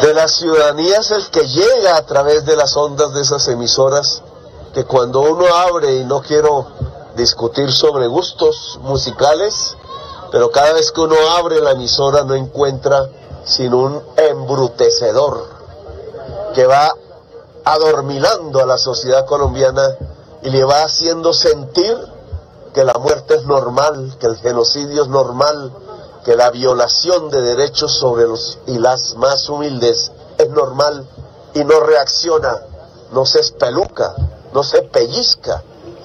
de la ciudadanía es el que llega a través de las ondas de esas emisoras, que cuando uno abre, y no quiero discutir sobre gustos musicales, pero cada vez que uno abre la emisora no encuentra sino un embrutecedor que va adormilando a la sociedad colombiana y le va haciendo sentir que la muerte es normal, que el genocidio es normal, que la violación de derechos sobre los y las más humildes es normal, y no reacciona, no se espeluca, no se pellizca,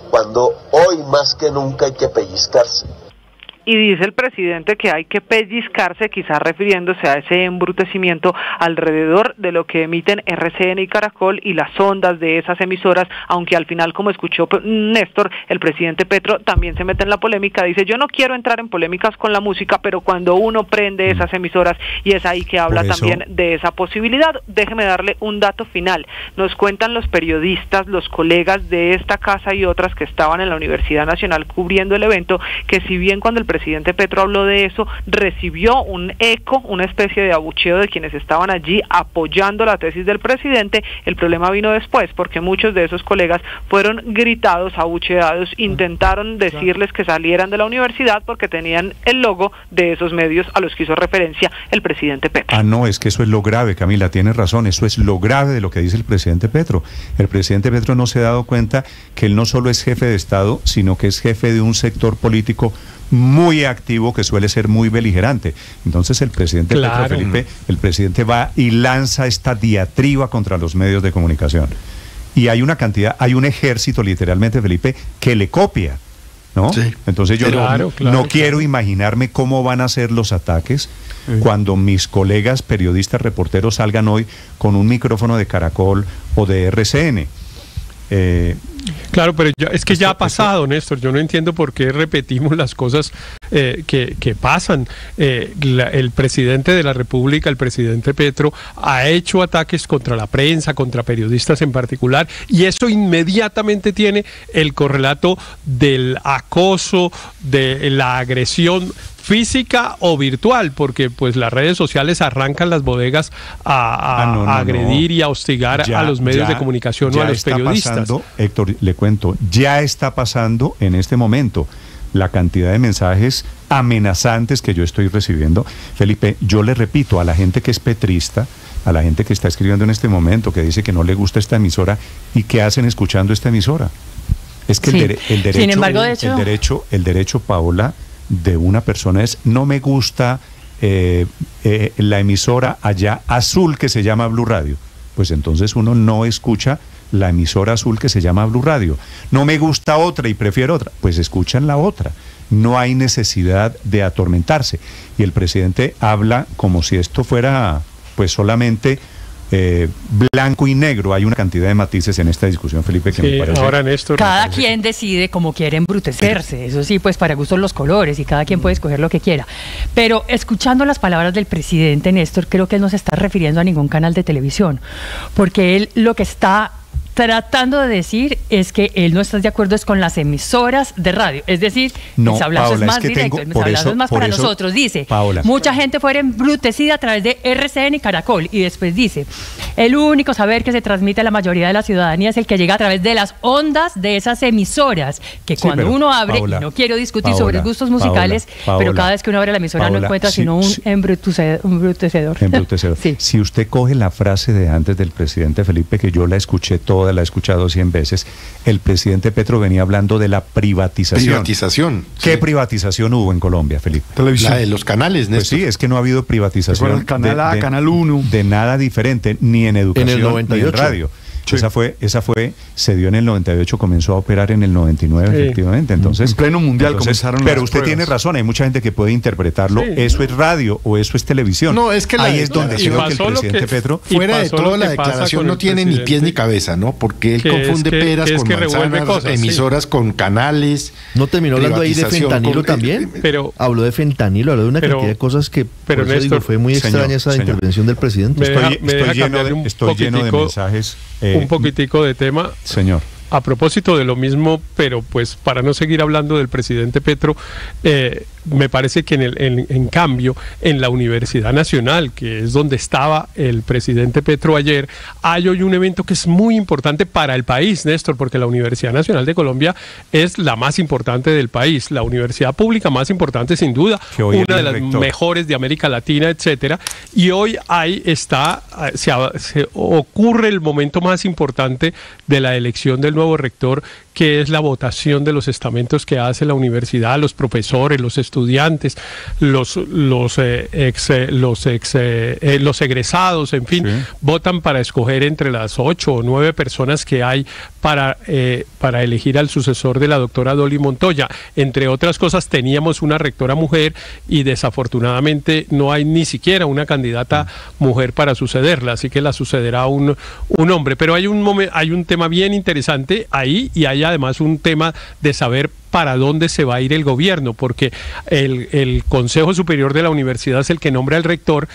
cuando hoy más que nunca hay que pellizcarse. Y dice el presidente que hay que pellizcarse, quizás refiriéndose a ese embrutecimiento alrededor de lo que emiten RCN y Caracol y las ondas de esas emisoras, aunque al final, como escuchó Néstor, el presidente Petro también se mete en la polémica. Dice, yo no quiero entrar en polémicas con la música, pero cuando uno prende esas emisoras, y es ahí que habla también de esa posibilidad. Déjeme darle un dato final. Nos cuentan los periodistas, los colegas de esta casa y otras que estaban en la Universidad Nacional cubriendo el evento, que si bien cuando el presidente Petro habló de eso, recibió un eco, una especie de abucheo de quienes estaban allí apoyando la tesis del presidente. El problema vino después, porque muchos de esos colegas fueron gritados, abucheados, intentaron decirles que salieran de la universidad porque tenían el logo de esos medios a los que hizo referencia el presidente Petro. No, es que eso es lo grave, Camila, tienes razón, eso es lo grave de lo que dice el presidente Petro. El presidente Petro no se ha dado cuenta que él no solo es jefe de Estado, sino que es jefe de un sector político muy activo que suele ser muy beligerante. Entonces el presidente Petro, Felipe, el presidente va y lanza esta diatriba contra los medios de comunicación. Y hay una cantidad, hay un ejército literalmente, Felipe, que le copia, ¿no? Sí. Entonces yo no quiero imaginarme cómo van a ser los ataques cuando mis colegas periodistas reporteros salgan hoy con un micrófono de Caracol o de RCN. Claro, pero es que ya ha pasado, Néstor. Yo no entiendo por qué repetimos las cosas que pasan. El presidente de la República, el presidente Petro, ha hecho ataques contra la prensa, contra periodistas en particular, y eso inmediatamente tiene el correlato del acoso, de la agresión física o virtual, porque pues las redes sociales arrancan las bodegas a agredir y a hostigar a los medios de comunicación o a los periodistas. Pasando, Héctor, le cuento, ya está pasando en este momento la cantidad de mensajes amenazantes que yo estoy recibiendo. Felipe, yo le repito a la gente que es petrista, a la gente que está escribiendo en este momento, que dice que no le gusta esta emisora, ¿y qué hacen escuchando esta emisora? Es que el derecho, sin embargo, de hecho, el derecho, Paola, de una persona es: no me gusta la emisora allá azul que se llama Blue Radio. Pues entonces uno no escucha la emisora azul que se llama Blue Radio. No me gusta otra y prefiero otra, pues escuchan la otra. No hay necesidad de atormentarse. Y el presidente habla como si esto fuera pues solamente blanco y negro. Hay una cantidad de matices en esta discusión, Felipe, que me parece... Ahora, Néstor, cada quien decide cómo quiere embrutecerse, eso sí, pues para gustos los colores, y cada quien puede escoger lo que quiera. Pero escuchando las palabras del presidente, Néstor, creo que él no se está refiriendo a ningún canal de televisión, porque él lo que está tratando de decir es que él no está de acuerdo es con las emisoras de radio, es decir, el sablazo es más directo, el sablazo es más para nosotros, dice, Paola, mucha gente fue embrutecida a través de RCN y Caracol, y después dice, el único saber que se transmite a la mayoría de la ciudadanía es el que llega a través de las ondas de esas emisoras, que cuando uno abre, Paola, y no quiero discutir sobre gustos musicales, pero cada vez que uno abre la emisora no encuentra sino un embrutecedor. Sí. Si usted coge la frase de antes del presidente Felipe, que yo la escuché toda, la he escuchado 100 veces, el presidente Petro venía hablando de la privatización. ¿Qué privatización hubo en Colombia, Felipe? Televisión. La de los canales, Néstor. Pues sí, es que no ha habido privatización. El canal A, Canal 1. De nada diferente, ni en educación, en el 98. ni en radio. Sí. Esa se dio en el 98, comenzó a operar en el 99, sí, efectivamente. Entonces, en pleno mundial comenzaron pero las usted pruebas. Tiene razón, hay mucha gente que puede interpretarlo, sí, eso es radio o eso es televisión. No, es que ahí es donde creo que el presidente Petro, fuera de todo, la declaración no tiene ni pies ni cabeza, ¿no? Porque él confunde peras con manzanas, emisoras con canales. ¿No terminó hablando ahí de fentanilo también? Pero habló de fentanilo, habló de una cantidad de cosas que, pero Néstor, digo, fue muy extraña esa intervención del presidente. Estoy lleno de mensajes. Un poquitico de tema. Señor. A propósito de lo mismo, pero pues para no seguir hablando del presidente Petro, me parece que en cambio, en la Universidad Nacional, que es donde estaba el presidente Petro ayer, hay hoy un evento que es muy importante para el país, Néstor, porque la Universidad Nacional de Colombia es la más importante del país, la universidad pública más importante sin duda, una de las mejores de América Latina, etcétera, y hoy ahí está, se ocurre el momento más importante de la elección del nuevo rector, que es la votación de los estamentos que hace la universidad, los profesores, los estudiantes, los egresados, en fin, sí, votan para escoger entre las 8 o 9 personas que hay para elegir al sucesor de la doctora Dolly Montoya. Entre otras cosas, teníamos una rectora mujer y desafortunadamente no hay ni siquiera una candidata mujer para sucederla, así que la sucederá un hombre. Pero hay un tema bien interesante ahí, y hay además un tema de saber para dónde se va a ir el gobierno, porque el Consejo Superior de la Universidad es el que nombra al rector,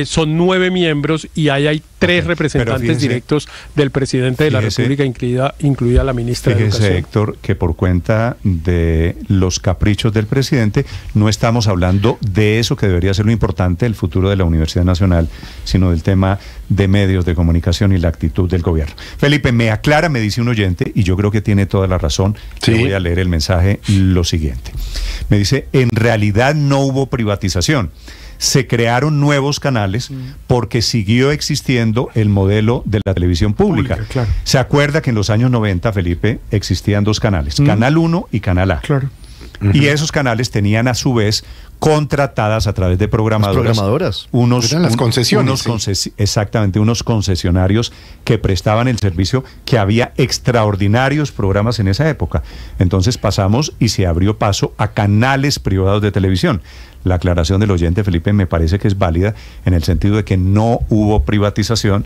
son 9 miembros y hay 3 representantes directos del presidente de la República, incluida la ministra de Educación. Héctor, que por cuenta de los caprichos del presidente, no estamos hablando de eso que debería ser lo importante, el futuro de la Universidad Nacional, sino del tema de medios de comunicación y la actitud del gobierno. Felipe, me aclara, me dice un oyente, y yo creo que tiene toda la razón, le voy a leer el mensaje, lo siguiente. Me dice, en realidad no hubo privatización. Se crearon nuevos canales porque siguió existiendo el modelo de la televisión pública. Claro. Se acuerda que en los años 90, Felipe, existían 2 canales, Canal 1 y Canal A. Claro. Y esos canales tenían a su vez contratadas a través de programadoras. Las concesiones. Exactamente, unos concesionarios que prestaban el servicio, que había extraordinarios programas en esa época. Entonces pasamos y se abrió paso a canales privados de televisión. La aclaración del oyente, Felipe, me parece que es válida en el sentido de que no hubo privatización,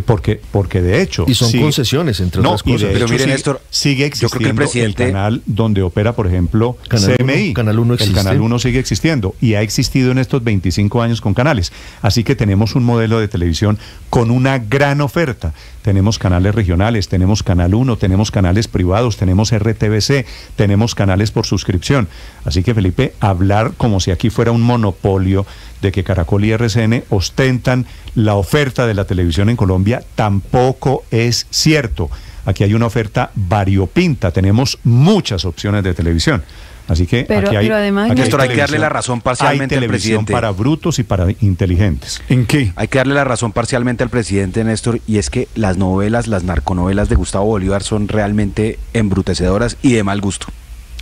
porque de hecho... Y son concesiones, entre otras cosas. Pero miren, Néstor, sigue existiendo el canal donde opera, por ejemplo, CMI. Canal 1 existe. El Canal 1 sigue existiendo y ha existido en estos 25 años con canales. Así que tenemos un modelo de televisión con una gran oferta. Tenemos canales regionales, tenemos Canal 1, tenemos canales privados, tenemos RTBC, tenemos canales por suscripción. Así que, Felipe, hablar como si aquí fuera un monopolio de que Caracol y RCN ostentan la oferta de la televisión en Colombia tampoco es cierto. Aquí hay una oferta variopinta, tenemos muchas opciones de televisión. Así que pero además, Néstor, hay que darle la razón parcialmente al presidente. Para brutos y para inteligentes. ¿En qué? Hay que darle la razón parcialmente al presidente, Néstor, y es que las narconovelas de Gustavo Bolívar son realmente embrutecedoras y de mal gusto.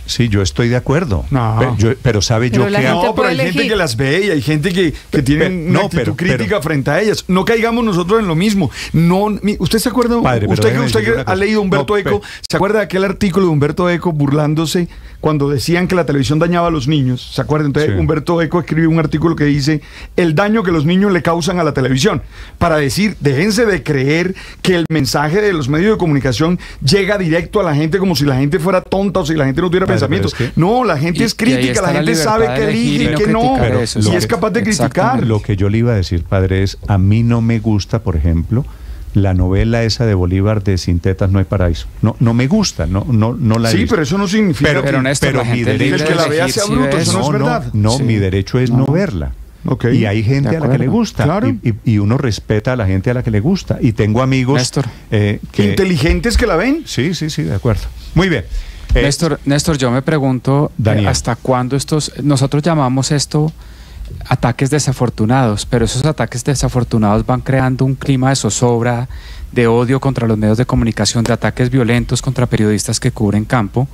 Sí, yo estoy de acuerdo. No. Pero sabe yo que... No, pero hay gente que las ve y hay gente que tiene una actitud crítica frente a ellas. No caigamos nosotros en lo mismo. ¿Usted se acuerda? Padre, usted que ha leído Humberto Eco, ¿se acuerda de aquel artículo de Humberto Eco burlándose cuando decían que la televisión dañaba a los niños? ¿Se acuerda? Entonces Humberto Eco escribió un artículo que dice el daño que los niños le causan a la televisión, para decir, déjense de creer que el mensaje de los medios de comunicación llega directo a la gente como si la gente fuera tonta o si la gente no tuviera pensamientos. No, la gente es crítica, la gente sabe que elige y que no, y es capaz de criticar. Lo que yo le iba a decir, padre, es, a mí no me gusta, por ejemplo, la novela esa de Bolívar de Sin tetas no hay paraíso. No me gusta, no la he visto. Pero eso no significa pero mi derecho es que la vea sea bruto, eso no es verdad. Mi derecho es no verla. Y hay gente a la que le gusta, claro. y uno respeta a la gente a la que le gusta. Y tengo amigos Néstor, inteligentes que la ven. Sí, de acuerdo. Muy bien. Néstor, yo me pregunto hasta cuándo nosotros llamamos esto ataques desafortunados, pero esos ataques desafortunados van creando un clima de zozobra, de odio contra los medios de comunicación, de ataques violentos contra periodistas que cubren campo.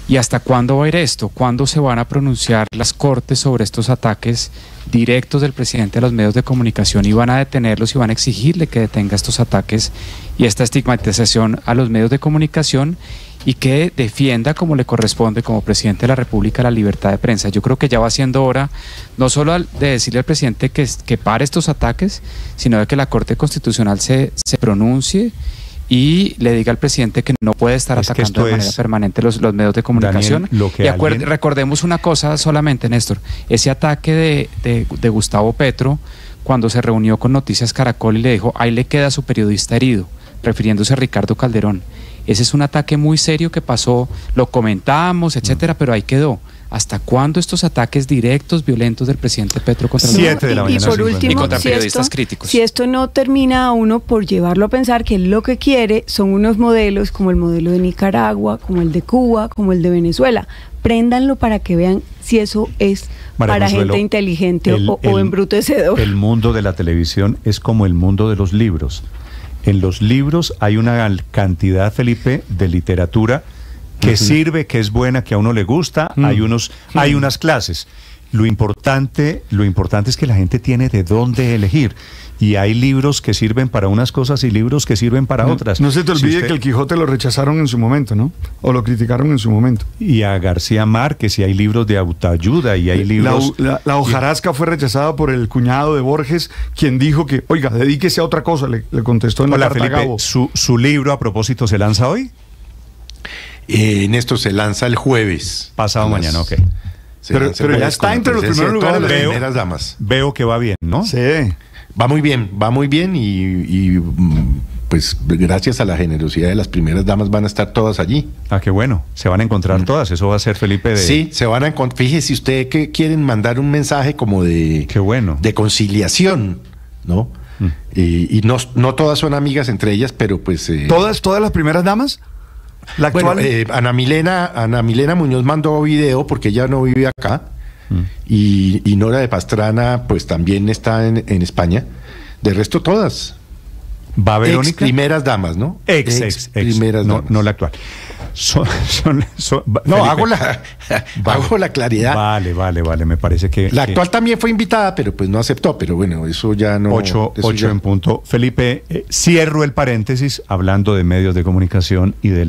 ¿Y hasta cuándo va a ir esto? ¿Cuándo se van a pronunciar las cortes sobre estos ataques directos del presidente a los medios de comunicación y van a detenerlos y van a exigirle que detenga estos ataques y esta estigmatización a los medios de comunicación y que defienda como le corresponde como presidente de la República la libertad de prensa? Yo creo que ya va siendo hora no solo de decirle al presidente que pare estos ataques, sino de que la Corte Constitucional se pronuncie y le diga al presidente que no puede estar atacando de manera permanente los medios de comunicación. Daniel, recordemos una cosa solamente, Néstor, ese ataque de Gustavo Petro cuando se reunió con Noticias Caracol y le dijo, ahí le queda su periodista herido, refiriéndose a Ricardo Calderón. Ese es un ataque muy serio que pasó, lo comentamos, etcétera, pero ahí quedó. ¿Hasta cuándo estos ataques directos, violentos del presidente Petro contra los y por último, y contra periodistas críticos? Si esto no termina a uno por llevarlo a pensar que lo que quiere son unos modelos como el modelo de Nicaragua, como el de Cuba, como el de Venezuela. Préndanlo para que vean si eso es para gente inteligente o embrutecedor. El mundo de la televisión es como el mundo de los libros. En los libros hay una cantidad, Felipe, de literatura que sirve, que es buena, que a uno le gusta, hay unas clases. Lo importante es que la gente tiene de dónde elegir. Y hay libros que sirven para unas cosas y libros que sirven para otras. No se te olvide que el Quijote lo rechazaron en su momento, ¿no? O lo criticaron en su momento. Y a García Márquez, y hay libros de autoayuda, y hay libros... La hojarasca fue rechazada por el cuñado de Borges, quien dijo que, oiga, dedíquese a otra cosa, le contestó en la carta Felipe, Gabo. ¿Su libro, a propósito, se lanza hoy? Néstor, se lanza el jueves. Pasado mañana, ok. Pero ya está entre los primeros lugares de las primeras damas. Veo que va bien, ¿no? Sí. Va muy bien y pues gracias a la generosidad de las primeras damas van a estar todas allí. Ah, qué bueno. Se van a encontrar todas. Eso va a ser, Felipe, Sí, se van a encontrar. Fíjese usted que quieren mandar un mensaje como de... Qué bueno. De conciliación, ¿no? Y no todas son amigas entre ellas, pero pues... ¿Todas las primeras damas? La actual... Bueno, Ana Milena Muñoz mandó video porque ella no vive acá. Y Nora de Pastrana pues también está en España. De resto todas. ¿Va Verónica? Ex primeras damas, ¿no? Ex primeras damas. No la actual. Hago la claridad. Vale, me parece que... La actual también fue invitada, pero pues no aceptó, pero bueno, eso ya no... 8 en punto. Felipe, cierro el paréntesis hablando de medios de comunicación y de